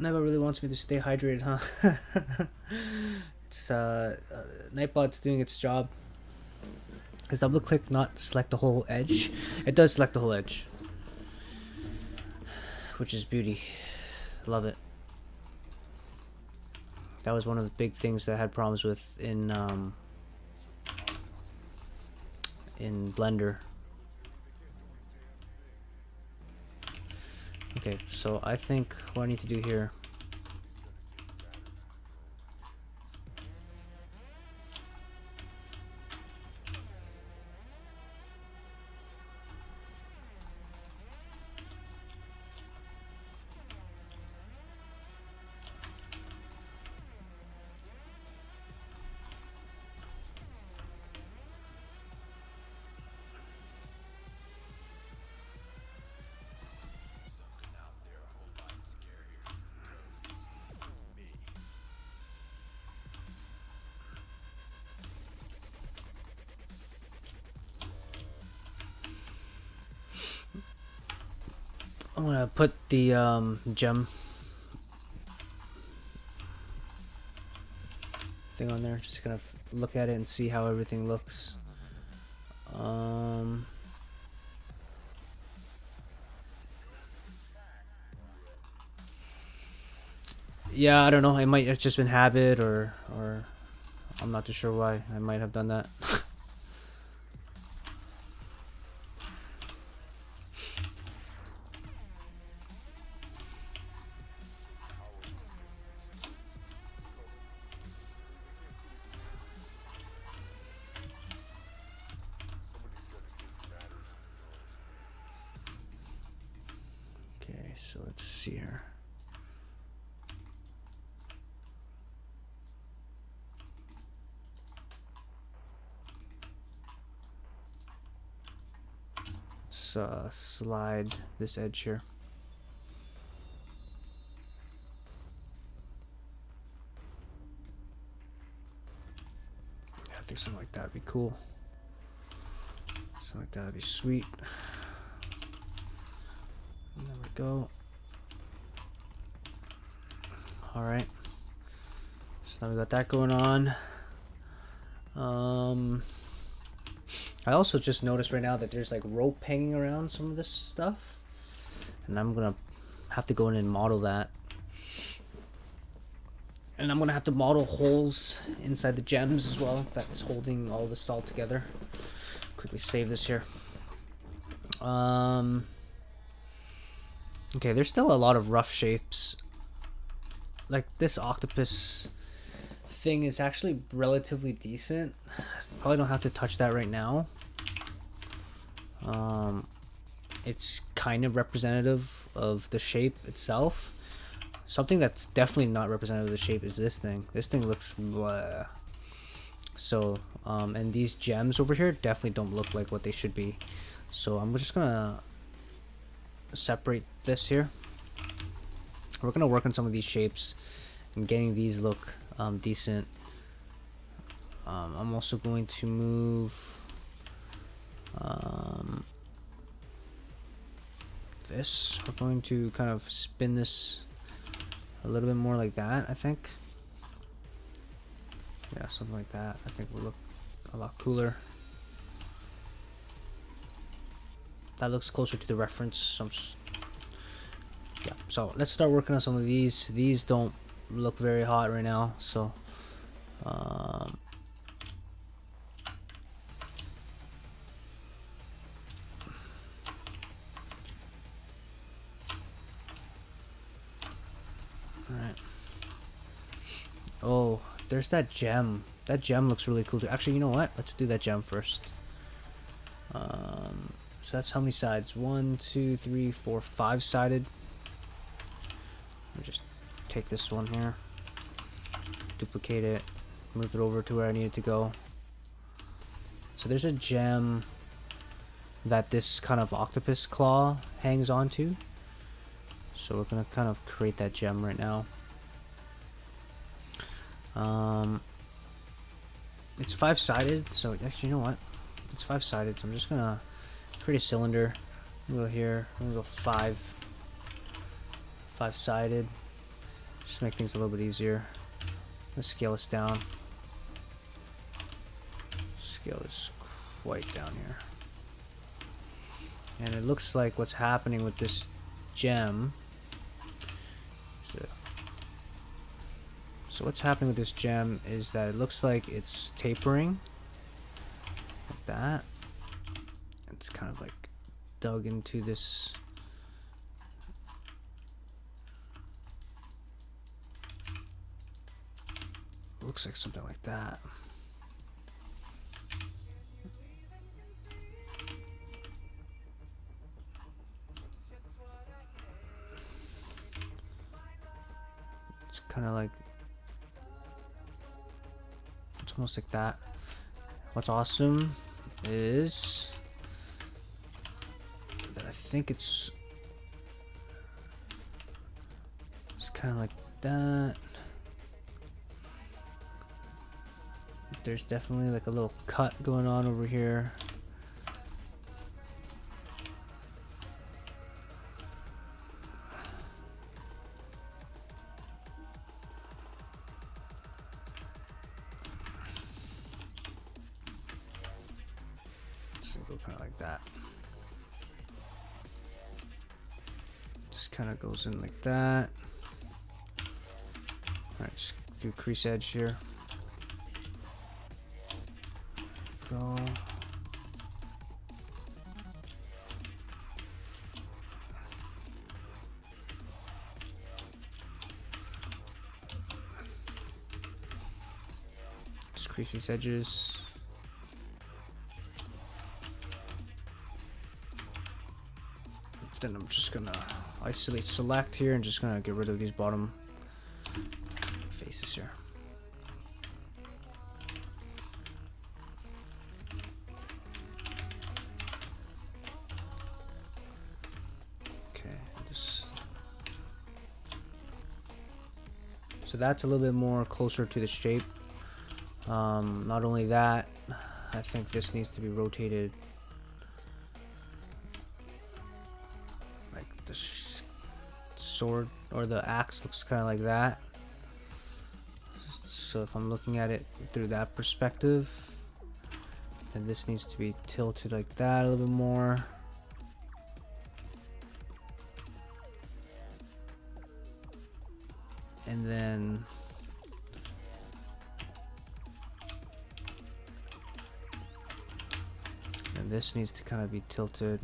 Nightbot really wants me to stay hydrated, huh? It's Nightbot's doing its job. Is double click not select the whole edge? It does select the whole edge, which is beauty. Love it. That was one of the big things that I had problems with in Blender. Okay, so I think what I need to do here, I'm gonna put the gem thing on there. Just gonna look at it and see how everything looks. Yeah, I don't know. It might have just been habit, or I'm not too sure why I might have done that. Okay, so let's see here. Let's slide this edge here. Yeah, I think something like that would be cool. Something like that would be sweet. And there we go. Alright. So now we got that going on. I also just noticed right now that there's like rope hanging around some of this stuff. And I'm gonna have to go in and model that. And I'm gonna have to model holes inside the gems as well. That's holding all this all together. Quickly save this here. Okay, there's still a lot of rough shapes. Like this octopus thing is actually relatively decent. Probably don't have to touch that right now. It's kind of representative of the shape itself. Something that's definitely not representative of the shape is this thing. This thing looks blah. So, and these gems over here definitely don't look like what they should be. So I'm just gonna separate this here. We're gonna work on some of these shapes and getting these look decent. I'm also going to move this. We're going to kind of spin this a little bit more like that, I think. Yeah, something like that. I think will look a lot cooler. That looks closer to the reference. Yeah, so let's start working on some of these. These don't look very hot right now, so alright. Oh, there's that gem. That gem looks really cool too. Actually, you know what? Let's do that gem first. So that's how many sides? 1, 2, 3, 4, 5 sided. Let me just take this one here, duplicate it, move it over to where I need it to go. So there's a gem that this kind of octopus claw hangs onto. So we're gonna kind of create that gem right now. It's 5-sided, so actually, you know what? It's 5-sided, so I'm just gonna create a cylinder. I'm gonna go here. I'm gonna go 5-sided. Just to make things a little bit easier. Let's scale this down. Scale this quite down here. And it looks like what's happening with this gem. So what's happening with this gem is that it looks like it's tapering. Like that. It's kind of like dug into this. Looks like something like that. It's kind of like, it's almost like that. What's awesome is that I think it's kind of like that. There's definitely like a little cut going on over here. go kind of like that. Just kind of goes in like that. Alright, just do crease edge here. Go. Just crease these edges. Then I'm just gonna isolate select here and just gonna get rid of these bottom faces here. Okay, so that's a little bit more closer to the shape. Not only that, I think this needs to be rotated like the sword or the axe looks kind of like that. So if I'm looking at it through that perspective, then this needs to be tilted like that a little bit more. And then this needs to kind of be tilted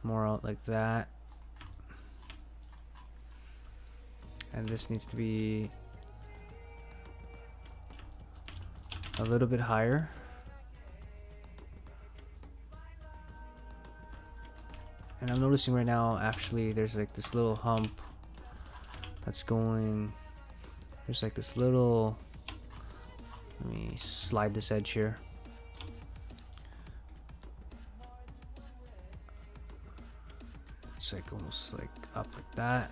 more out like that. And this needs to be a little bit higher. And I'm noticing right now, actually, there's like this little hump that's going. There's like this little. Let me slide this edge here. It's like almost like up like that.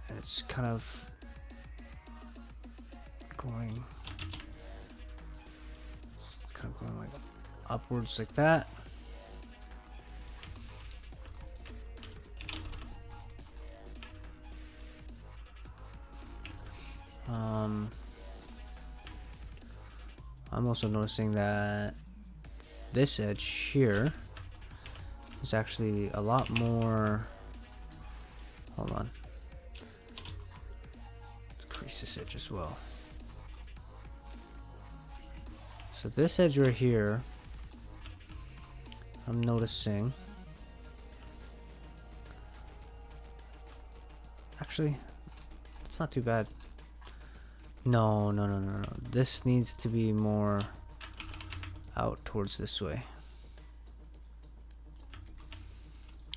And it's kind of going like upwards like that. I'm also noticing that this edge here is actually a lot more. Hold on. Let's crease this edge as well. So this edge right here, I'm noticing. Actually, it's not too bad. No. This needs to be more out towards this way.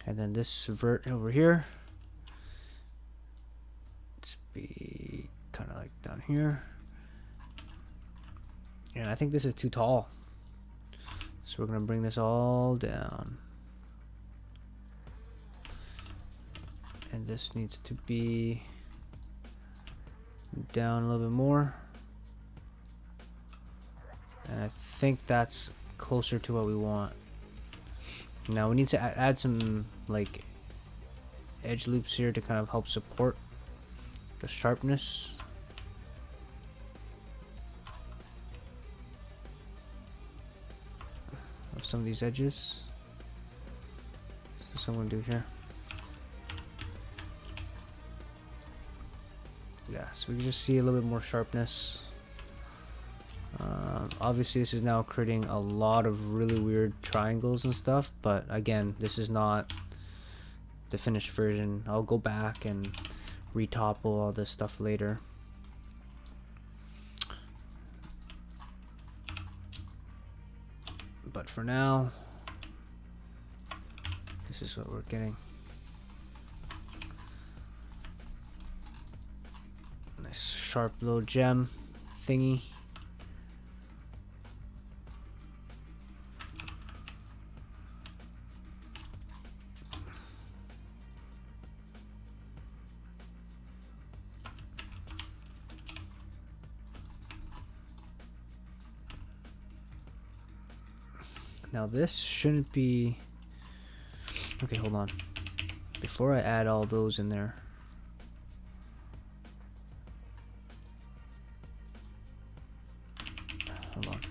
And then this vert over here, let's be kind of like down here. And I think this is too tall. So we're gonna bring this all down. And this needs to be down a little bit more. And I think that's closer to what we want. Now we need to add some like edge loops here to kind of help support the sharpness. Of some of these edges. So what I'm gonna do here. Yeah, so we can just see a little bit more sharpness. Obviously this is now creating a lot of really weird triangles and stuff, but again, this is not the finished version. I'll go back and retopple all this stuff later. But for now, this is what we're getting. Nice sharp little gem thingy. Now this shouldn't be. Okay, hold on. Before I add all those in there. hold on.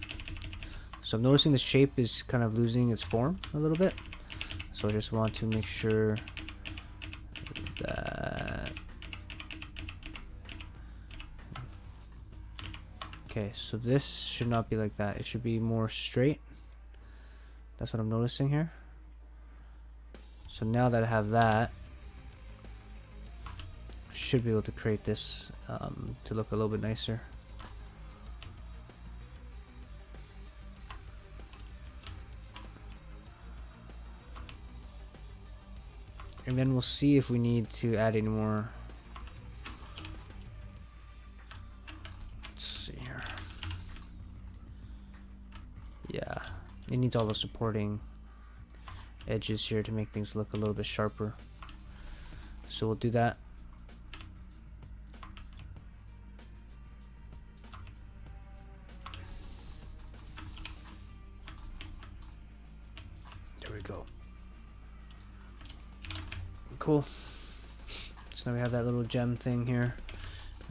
So I'm noticing the shape is kind of losing its form a little bit. So I just want to make sure that... Okay, so this should not be like that. It should be more straight. That's what I'm noticing here. So now that I have that, I should be able to create this to look a little bit nicer. And then we'll see if we need to add any more. Let's see here. Yeah, it needs all the supporting edges here to make things look a little bit sharper. So we'll do that. There we go. Cool. So now we have that little gem thing here.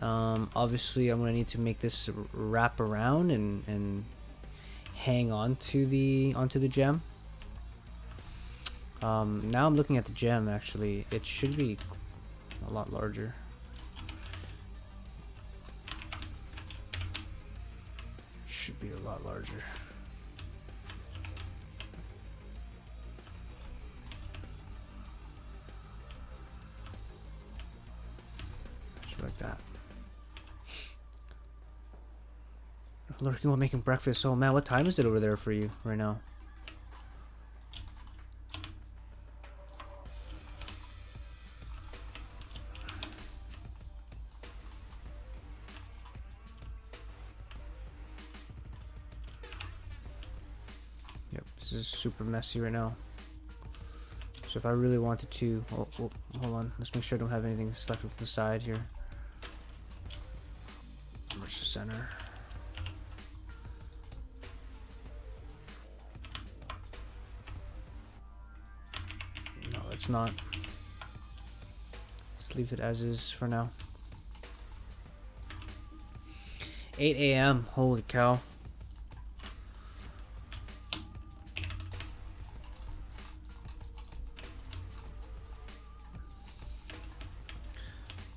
Obviously I'm gonna need to make this wrap around and hang on to onto the gem. Now I'm looking at the gem. Actually, it should be a lot larger. Should be a lot larger. Like that. Lurking while making breakfast. Oh man, what time is it over there for you right now? Yep, this is super messy right now. So if I really wanted to, oh, hold on, let's make sure I don't have anything left to the side here. Where's the center? No, it's not. Let's leave it as is for now. 8 a.m. Holy cow.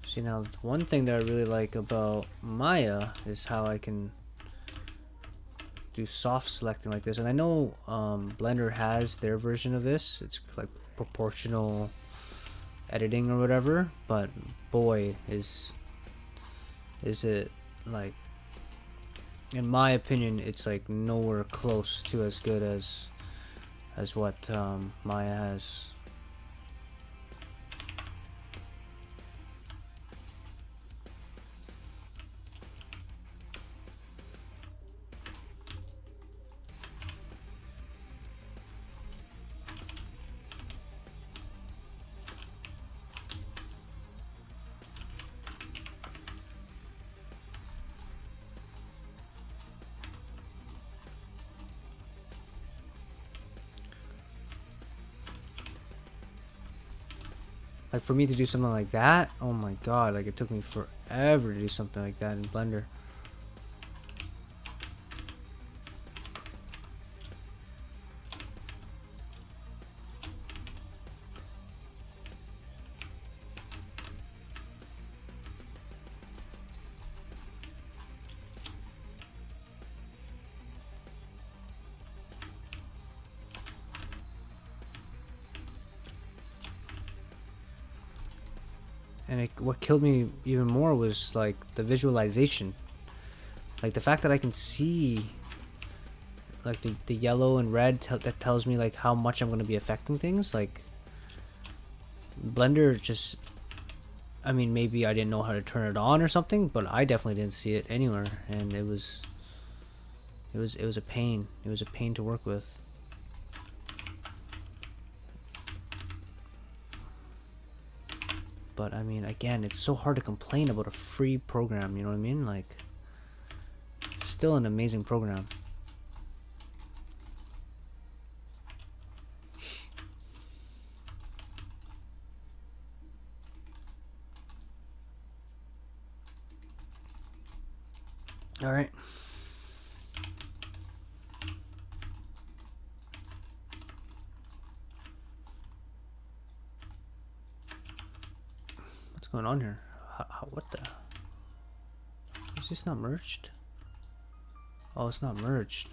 See, now one thing that I really like about Maya is how I can do soft selecting like this. And I know Blender has their version of this. It's like proportional editing or whatever, but boy, is it, like, in my opinion, it's like nowhere close to as good as what Maya has. Like, for me to do something like that, oh my god, like, it took me forever to do something like that in Blender. And what killed me even more was like the visualization, like the fact that I can see like the yellow and red that tells me like how much I'm going to be affecting things. Like, Blender just, I mean, maybe I didn't know how to turn it on or something, but I definitely didn't see it anywhere, and it was a pain. It was a pain to work with. But I mean, again, it's so hard to complain about a free program, you know what I mean? Like, still an amazing program. All right. going on here? What the? Is this not merged? Oh, it's not merged.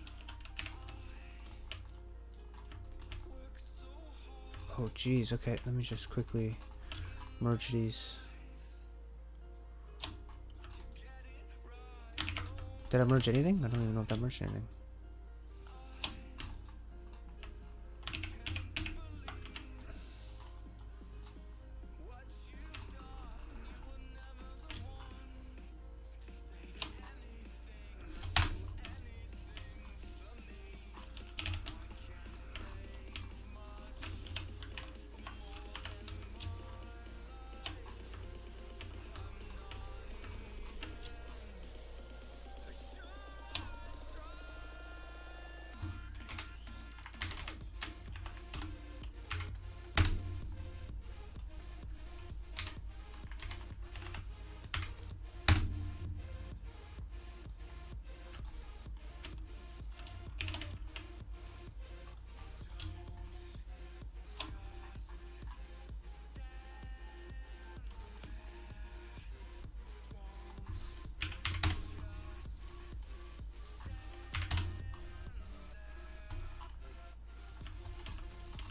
Oh, geez. Okay, let me just quickly merge these. Did I merge anything? I don't even know if I merged anything.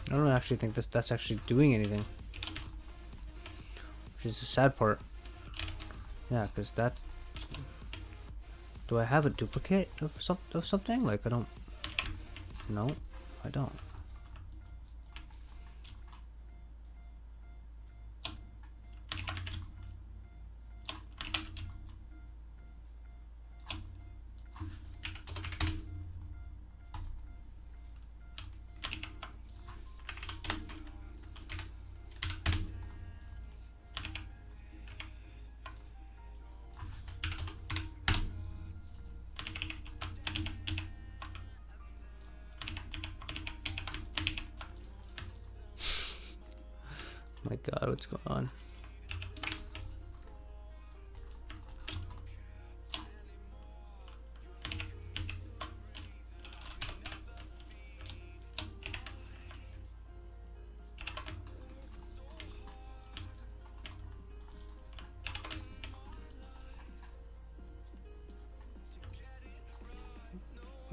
I don't actually think that's actually doing anything, which is the sad part. Yeah, because that. Do I have a duplicate of something? Like I don't. No, I don't. My God, what's going on?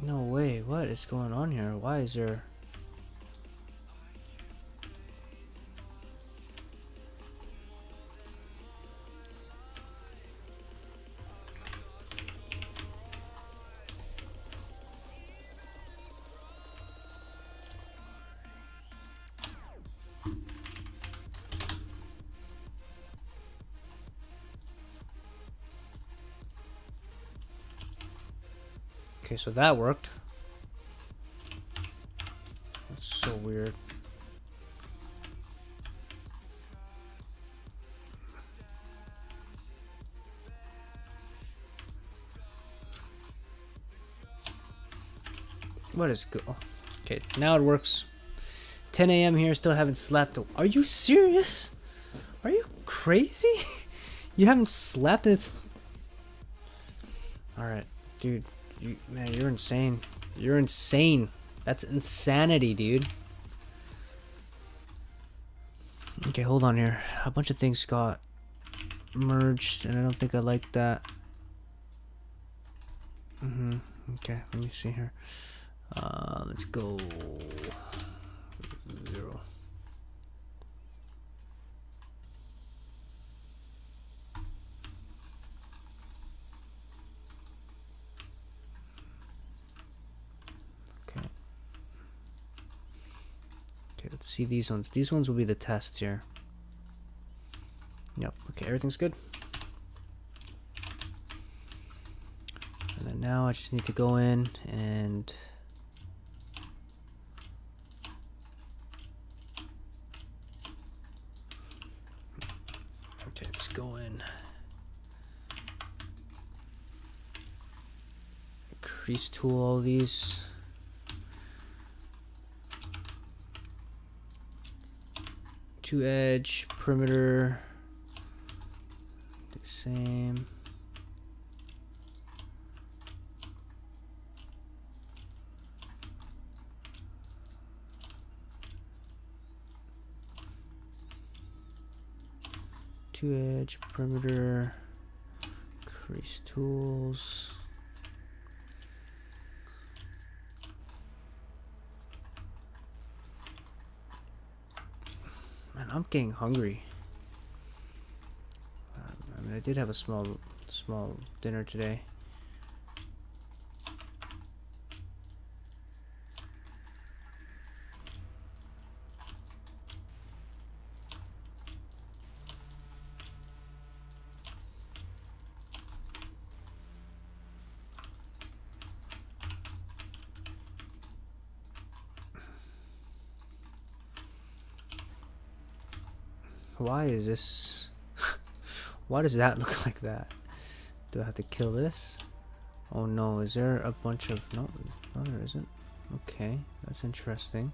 No way, what is going on here? Why is there... Okay, so that worked. That's so weird. What is good? Oh, okay, now it works. 10 a.m. here, still haven't slept. Are you serious? Are you crazy? You haven't slept? It's... Alright, dude. Man, you're insane. You're insane. That's insanity, dude. Okay, hold on here. A bunch of things got merged, and I don't think I like that. Okay, let me see here. Let's go 0. Okay. Okay, let's see these ones. These ones will be the tests here. Yep. Okay, everything's good. And then now I just need to go in and okay, let's go in. Crease tool all these. To edge, perimeter, do the same. 2 edge, perimeter, crease tools. Man, I'm getting hungry. I mean, I did have a small dinner today. Why is this? Why does that look like that? Do I have to kill this? Oh no, is there a bunch of... No, there isn't. Okay, that's interesting.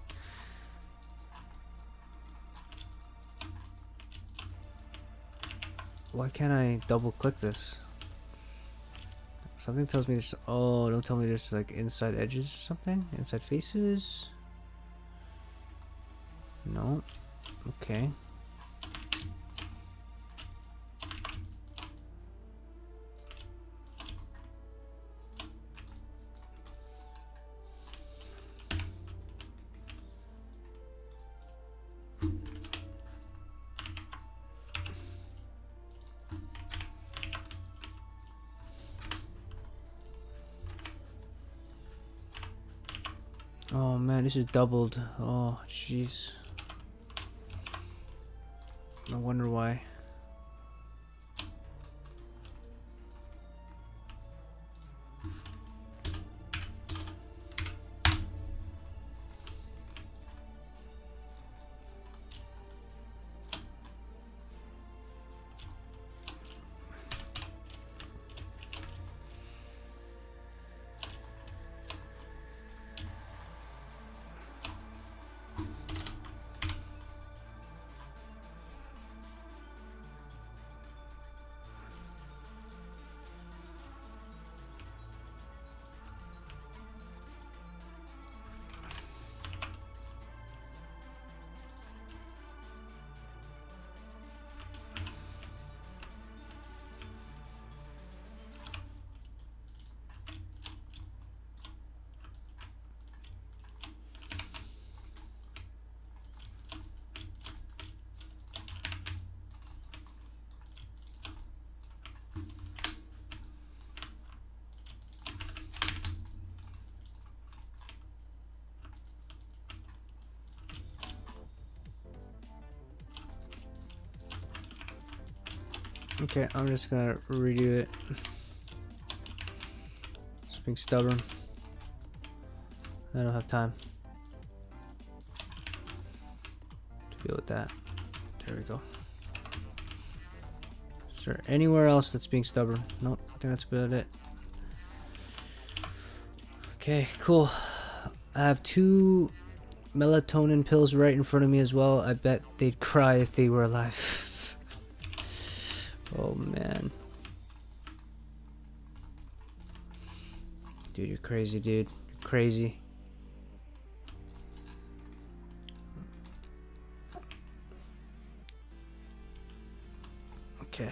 Why can't I double click this? Something tells me there's... Oh, don't tell me there's like inside edges or something? Inside faces? No. Okay. Oh man, this is doubled. Oh jeez. I wonder why. Okay, I'm just gonna redo it. Just being stubborn. I don't have time to deal with that. There we go. Is there anywhere else that's being stubborn? Nope, I think that's about it. Okay, cool. I have 2 melatonin pills right in front of me as well. I bet they'd cry if they were alive. Oh man. Dude, you're crazy, dude. You're crazy. Okay.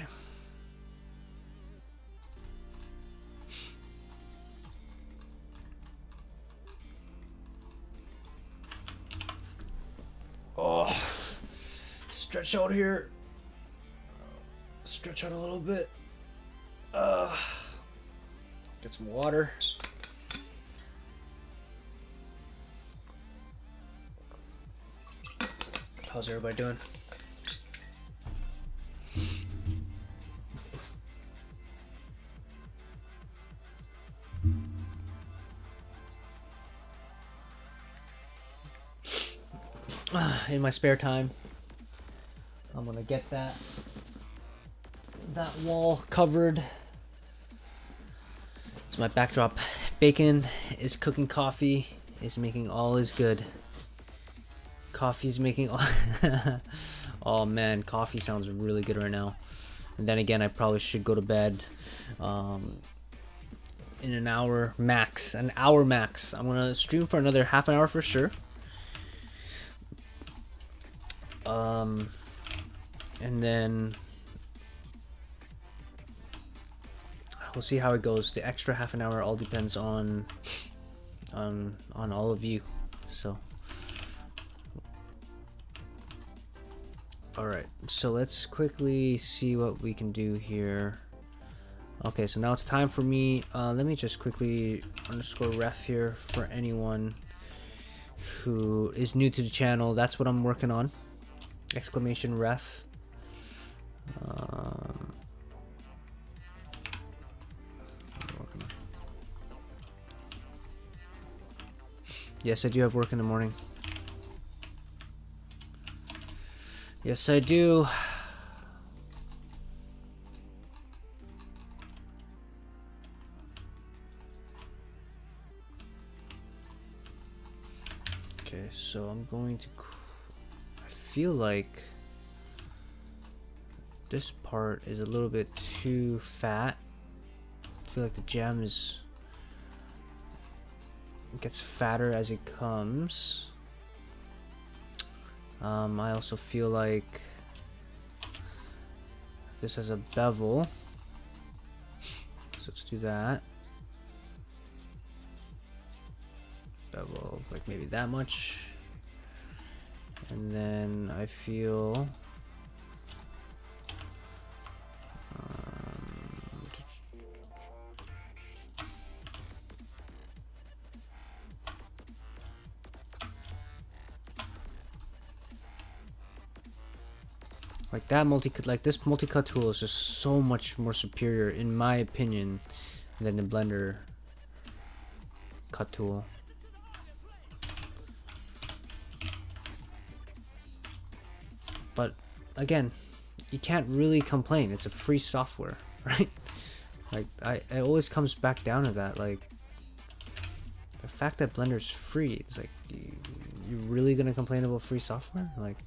Oh, stretch out here. Stretch out a little bit. Get some water. How's everybody doing? In my spare time, I'm gonna get that wall covered. It's my backdrop. Bacon is cooking coffee, is making all is good. Coffee's making all oh man, coffee sounds really good right now. And then again, I probably should go to bed in an hour max. I'm gonna stream for another half an hour for sure. And then we'll see how it goes. The extra half an hour all depends on all of you. So all right, so let's quickly see what we can do here. Okay, so now it's time for me. Let me just quickly underscore ref here for anyone who is new to the channel. That's what I'm working on. Exclamation ref. Yes, I do have work in the morning. Yes, I do. Okay, so I'm going to... I feel like this part is a little bit too fat. I feel like the gem is... It gets fatter as it comes. I also feel like this has a bevel. So let's do that. Bevel like maybe that much. And then I feel like that this multi-cut tool is just so much more superior in my opinion than the blender cut tool. But again, you can't really complain. It's a free software, right? Like it always comes back down to that. Like the fact that Blender's free, it's like you're really gonna complain about free software? Like,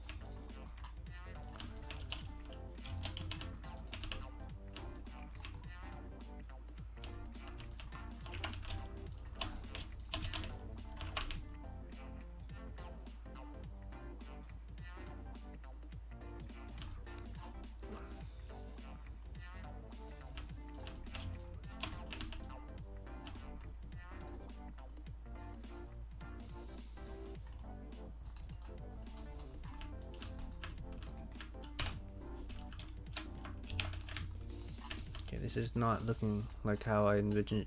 this is not looking like how I envisioned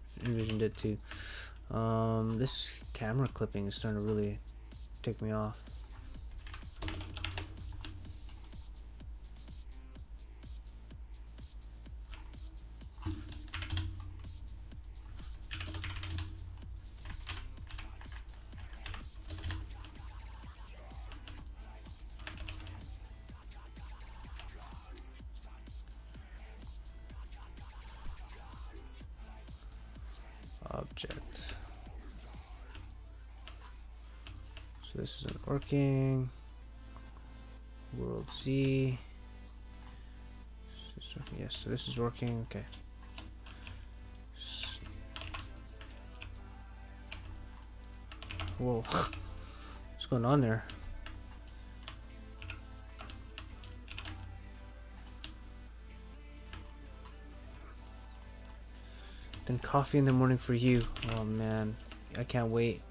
it to. This camera clipping is starting to really tick me off. Object. So this isn't working. World Z. Is this working? Yes, so this is working. Okay. Whoa. What's going on there? Then coffee in the morning for you. Oh man, I can't wait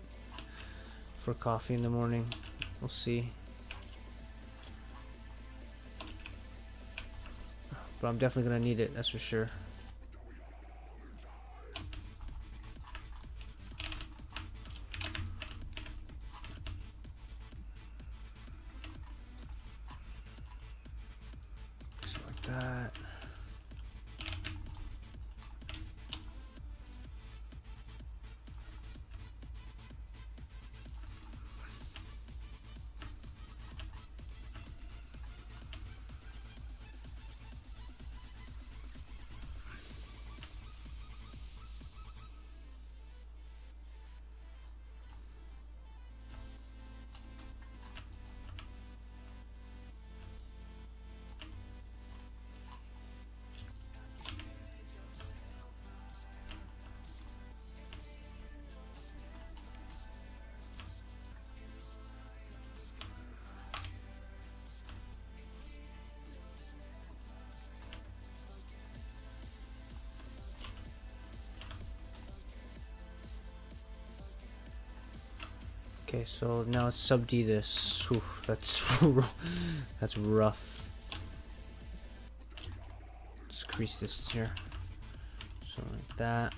for coffee in the morning. We'll see. But I'm definitely gonna need it, that's for sure. Just like that. Okay, so now let's sub D this. Oof, that's that's rough. Let's crease this here. So like that.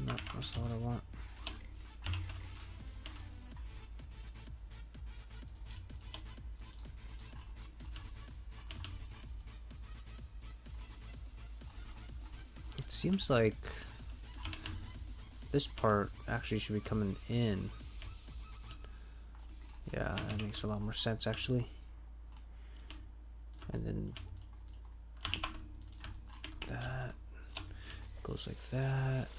No, that's not what I want. It seems like this part actually should be coming in. Yeah, that makes a lot more sense actually. And then that goes like that.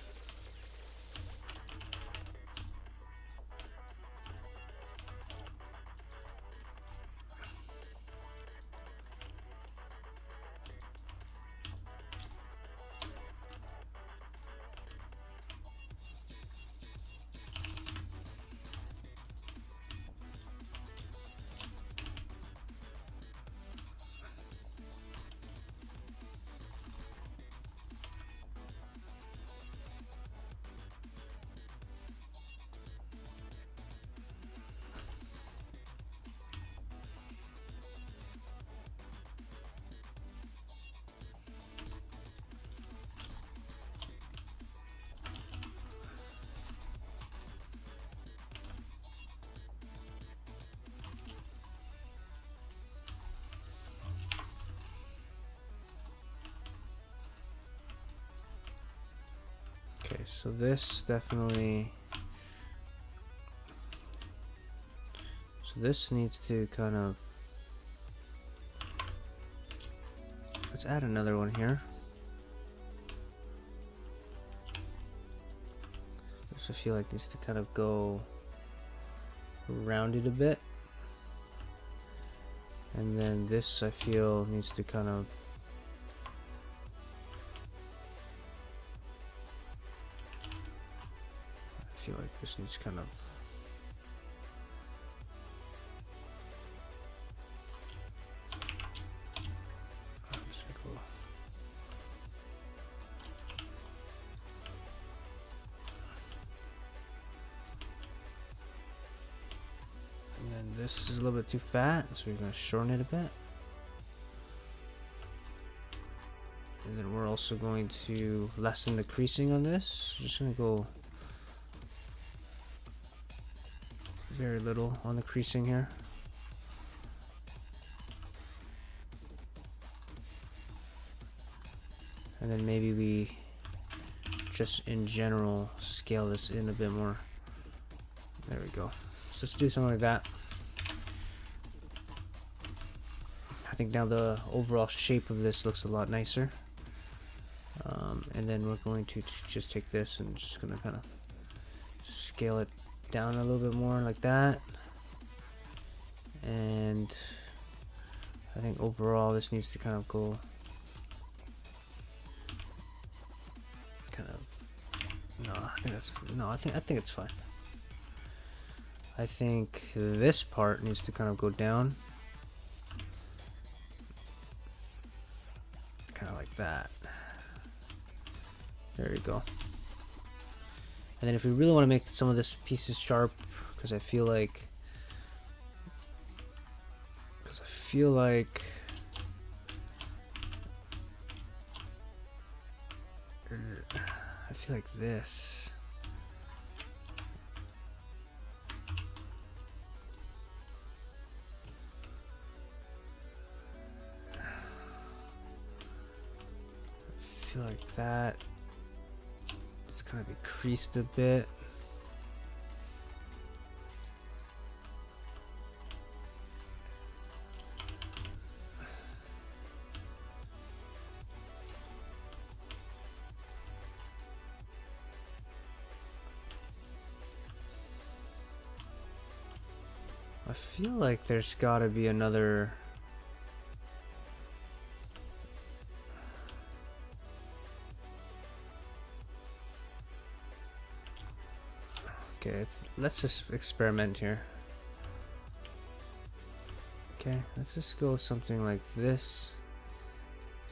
Okay, so this definitely, so this needs to kind of, let's add another one here. This I feel like needs to kind of go around it a bit. And then this I feel needs to kind of I feel like this needs kind of and then this is a little bit too fat, so we're going to shorten it a bit. And then we're also going to lessen the creasing on this. Just going to go very little on the creasing here. And then maybe we just in general scale this in a bit more. There we go. So let's do something like that. I think now the overall shape of this looks a lot nicer. And then we're going to just take this and just gonna kind of scale it down a little bit more like that. And I think overall this needs to kind of go kind of, I think it's fine. I think this part needs to kind of go down kind of like that. There you go. And then if we really want to make some of this pieces sharp, because I feel like this. I feel like that. It's gonna be creased a bit. I feel like there's gotta be another... Okay, let's just experiment here. Okay, let's just go something like this.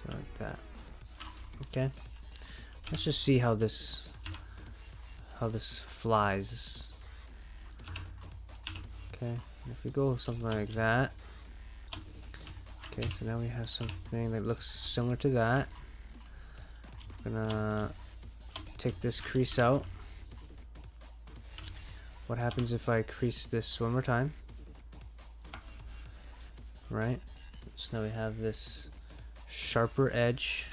So like that. Okay. Let's just see how this flies. Okay, if we go something like that. Okay, so now we have something that looks similar to that. I'm gonna take this crease out. What happens if I crease this one more time? Right, so now we have this sharper edge,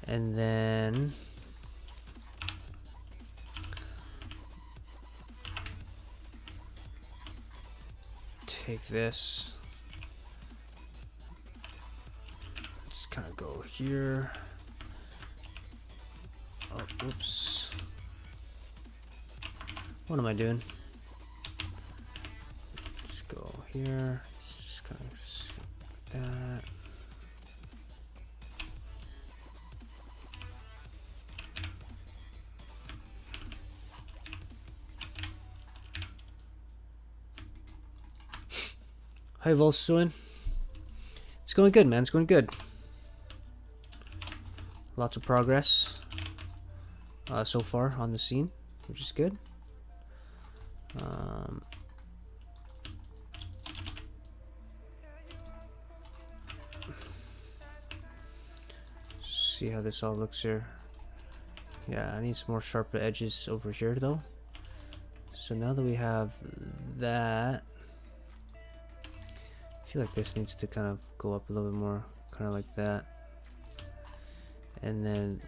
and then take this, just kind of go here. Oh, oops. What am I doing? Just go here. Just kind of like that. How you all doing? It's going good, man. It's going good. Lots of progress so far on the scene, which is good. See how this all looks here. Yeah, I need some more sharper edges over here though. So now that we have that, I feel like this needs to kind of go up a little bit more, kind of like that. And then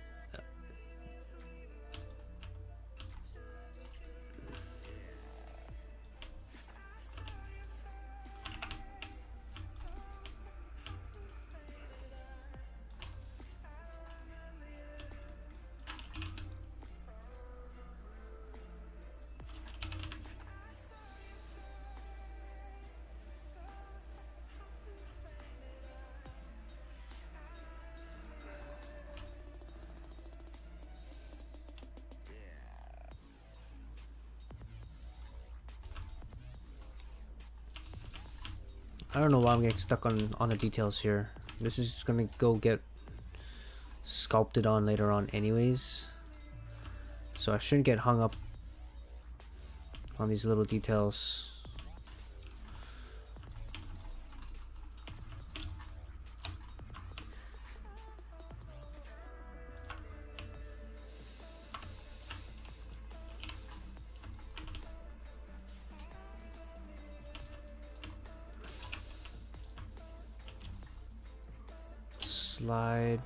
I don't know why I'm getting stuck on the details here. This is gonna go get sculpted on later on anyways, so I shouldn't get hung up on these little details. Slide.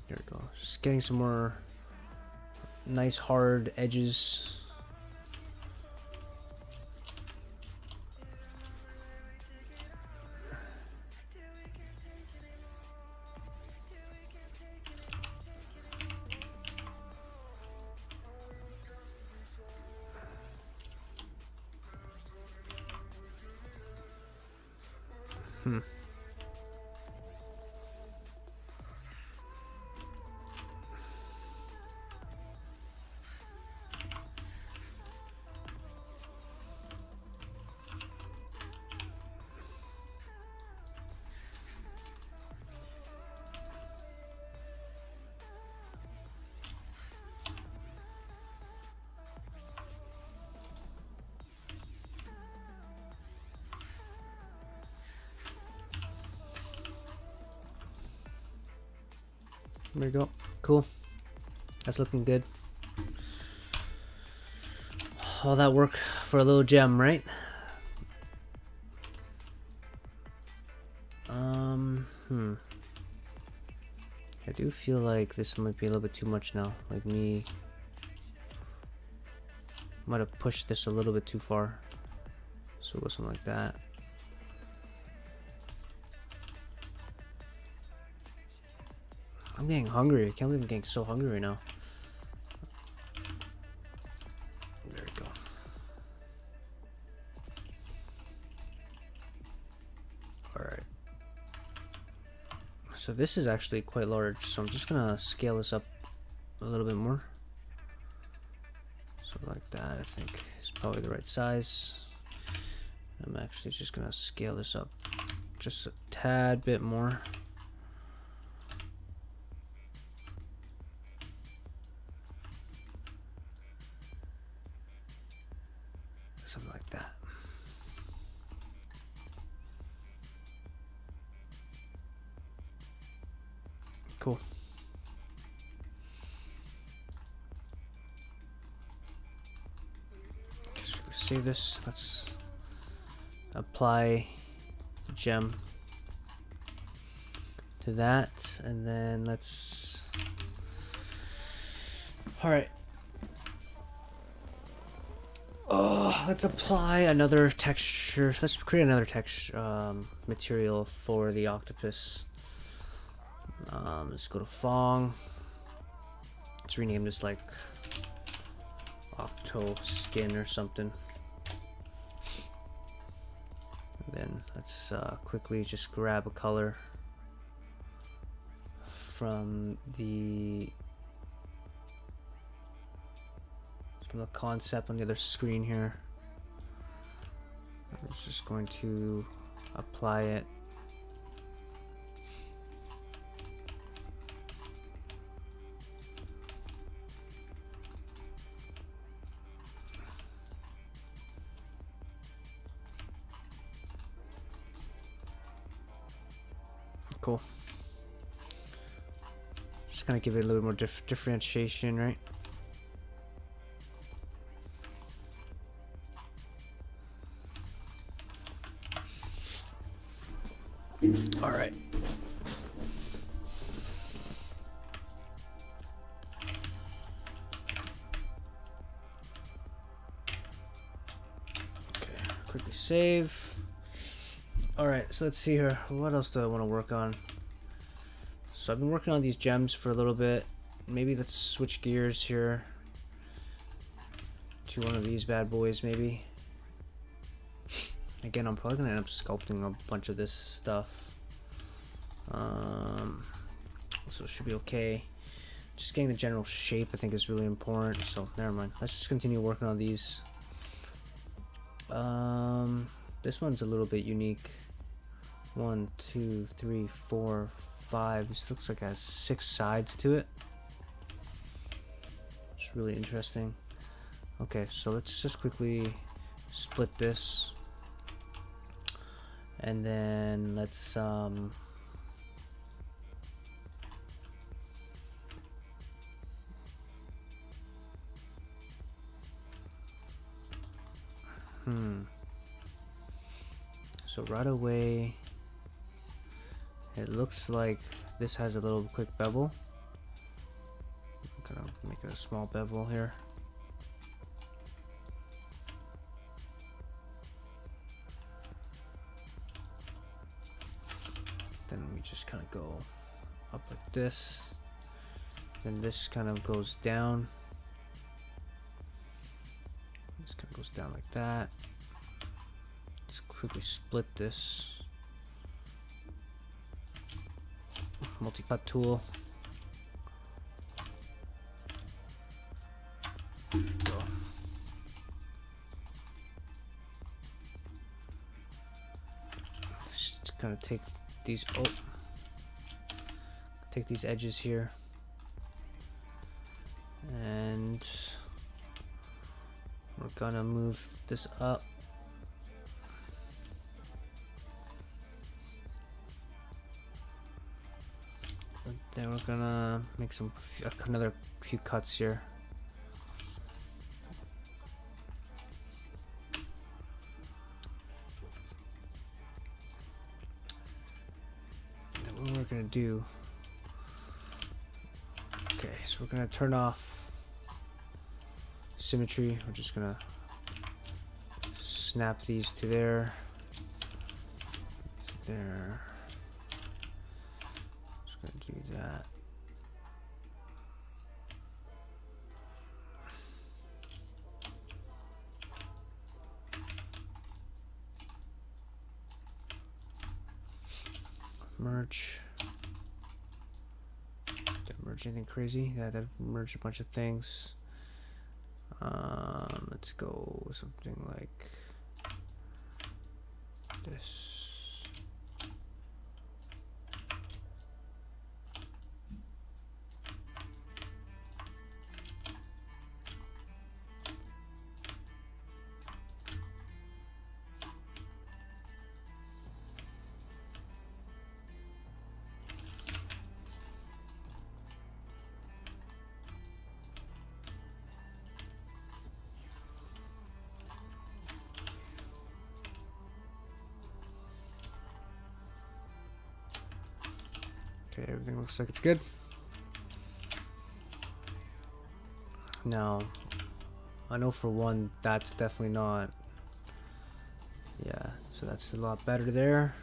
There we go. Just getting some more nice hard edges. There we go. Cool. That's looking good. All that work for a little gem, right? I do feel like this might be a little bit too much now. Like me might have pushed this a little bit too far. So we'll go something like that. I'm getting hungry. I can't believe I'm getting so hungry right now. There we go. Alright. So this is actually quite large, so I'm just gonna scale this up a little bit more. So like that, I think is probably the right size. I'm actually just gonna scale this up just a tad bit more. Something like that. Cool. Just save this. Let's apply the gem to that, and then let's. All right. Oh, let's apply another texture. Let's create another texture material for the octopus. Let's go to Fong. Let's rename this like Octo Skin or something. And then let's quickly just grab a color from the concept on the other screen here. I'm just going to apply it. Cool. Just gonna give it a little more differentiation, right? All right. Okay, quickly save. All right, so let's see here. What else do I want to work on? So I've been working on these gems for a little bit. Maybe let's switch gears here to one of these bad boys, maybe. Again, I'm probably gonna end up sculpting a bunch of this stuff. So it should be okay. Just getting the general shape, I think, is really important. So never mind. Let's just continue working on these. This one's a little bit unique. 1, 2, 3, 4, 5. This looks like it has 6 sides to it. It's really interesting. Okay, so let's just quickly split this. And then let's so right away it looks like this has a little quick bevel. I'm gonna make it a small bevel here. Then we just kind of go up like this. Then this kind of goes down. This kind of goes down like that. Let's quickly split this. Multi-cut tool. Go. Just kind of take these. Oh, take these edges here, and we're gonna move this up. And then we're gonna make another few cuts here. And then what we're gonna do. Okay, so we're gonna turn off symmetry. We're just gonna snap these to there. To there. Just gonna do that. merge. Did I merge anything crazy? Yeah, that merged a bunch of things. Let's go something like this. Okay, everything looks like it's good. Now, I know for one, that's definitely not. Yeah, so that's a lot better there.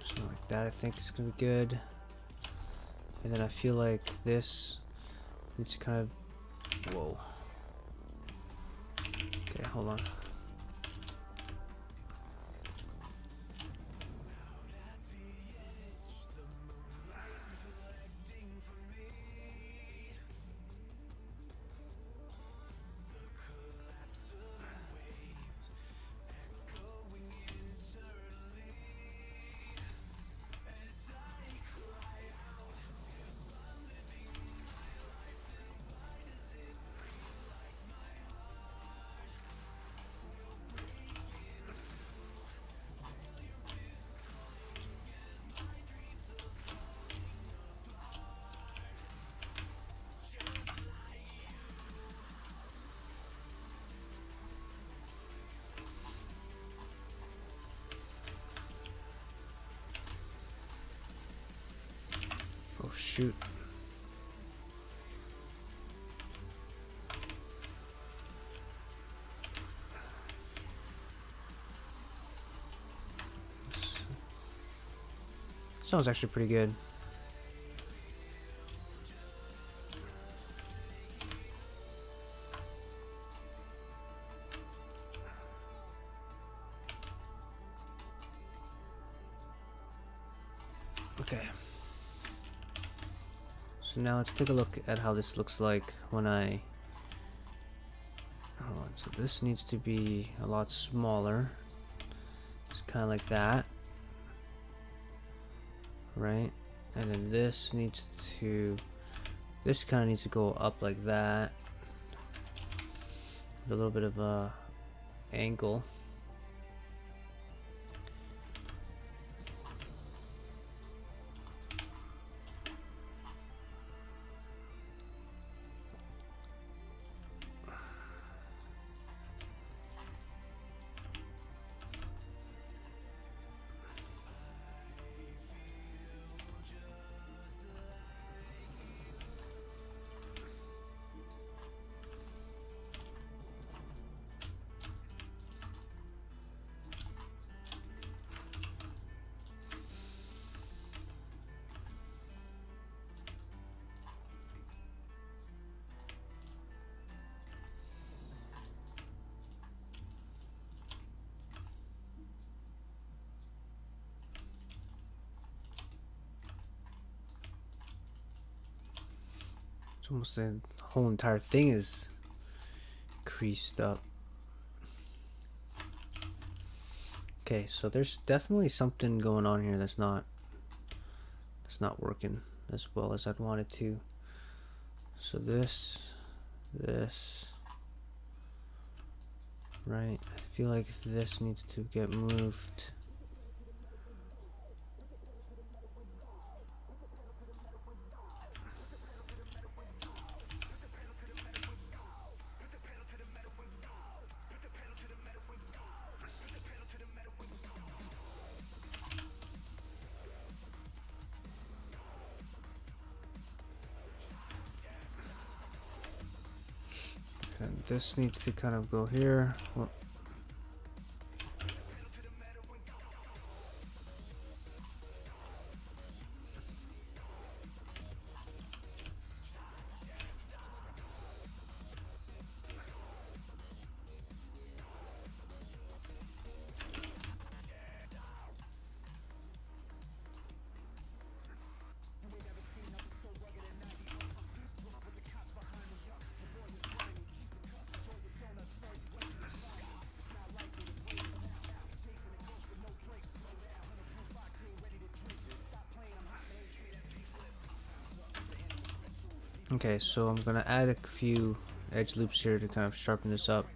Something like that I think is gonna be good. And then I feel like this needs to kind of, whoa. Okay, hold on. Oh shoot. Sounds actually pretty good. Okay. So now let's take a look at how this looks like when I... Hold on, so this needs to be a lot smaller. It's kind of like that. Right? And then this needs to... This kind of needs to go up like that. With a little bit of a angle. It's almost the whole entire thing is creased up. Okay, so there's definitely something going on here that's not working as well as I'd want it to. So this, right? I feel like this needs to get moved. And this needs to kind of go here. Well, okay, so I'm gonna add a few edge loops here to kind of sharpen this up.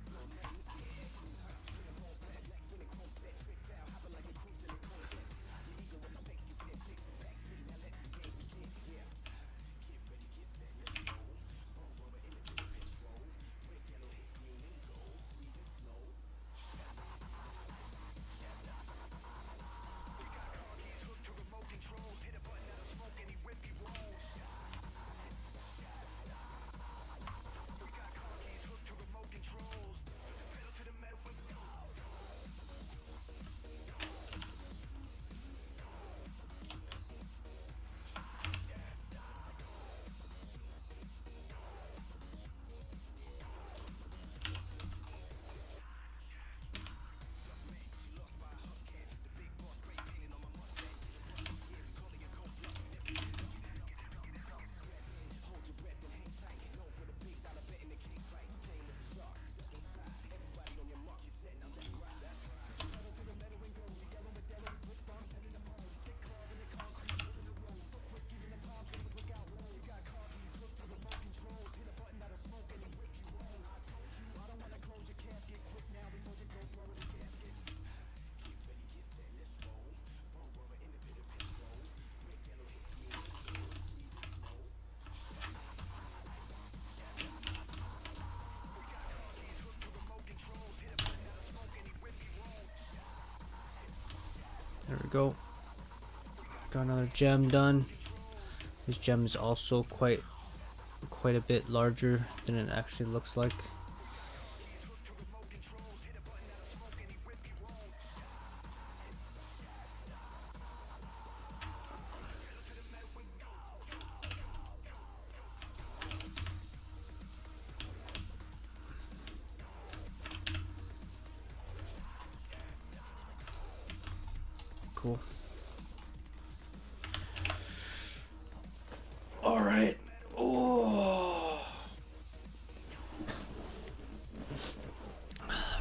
There we go. Got another gem done. This gem is also quite a bit larger than it actually looks like. Cool. All right. Oh.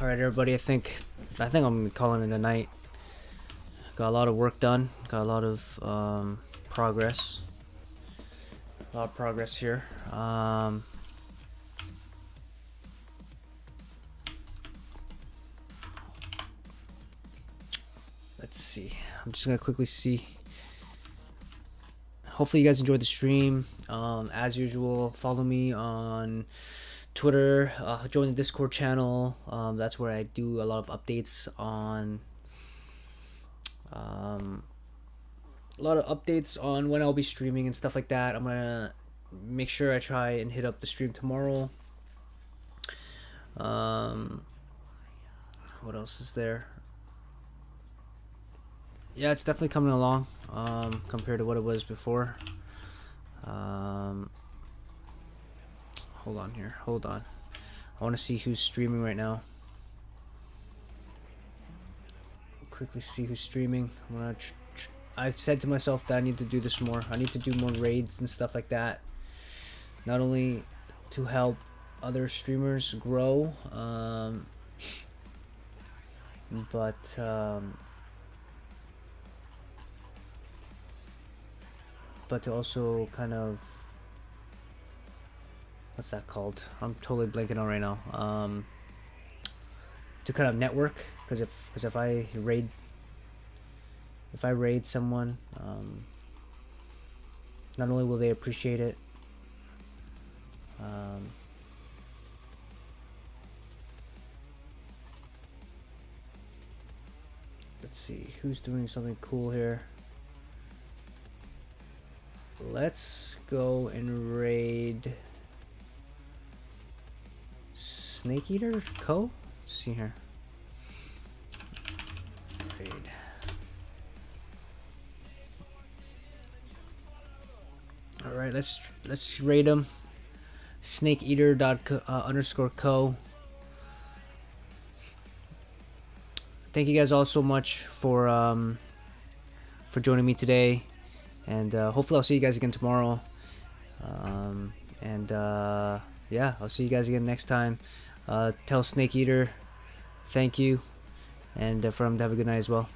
All right, everybody. I think I'm gonna be calling it a night. Got a lot of work done. Got a lot of progress. A lot of progress here. Let's see. I'm just gonna quickly see. Hopefully you guys enjoyed the stream. As usual, follow me on Twitter. Join the Discord channel. That's where I do a lot of updates on when I'll be streaming and stuff like that. I'm gonna make sure I try and hit up the stream tomorrow. What else is there? Yeah, it's definitely coming along compared to what it was before. Hold on here. Hold on. I want to see who's streaming right now. Quickly see who's streaming. I'm gonna I've said to myself that I need to do this more. I need to do more raids and stuff like that. Not only to help other streamers grow, but to also kind of, what's that called? I'm totally blanking on right now. to kind of network, because if I raid someone, not only will they appreciate it, let's see who's doing something cool here. Let's go and raid Snake Eater Co. Let's see here. Raid. All right, let's raid them. Snakeeater._co. Thank you guys all so much for joining me today, and hopefully I'll see you guys again tomorrow. Yeah, I'll see you guys again next time. Tell Snake Eater thank you, and for him to have a good night as well.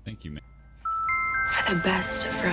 Thank you, man. For the best from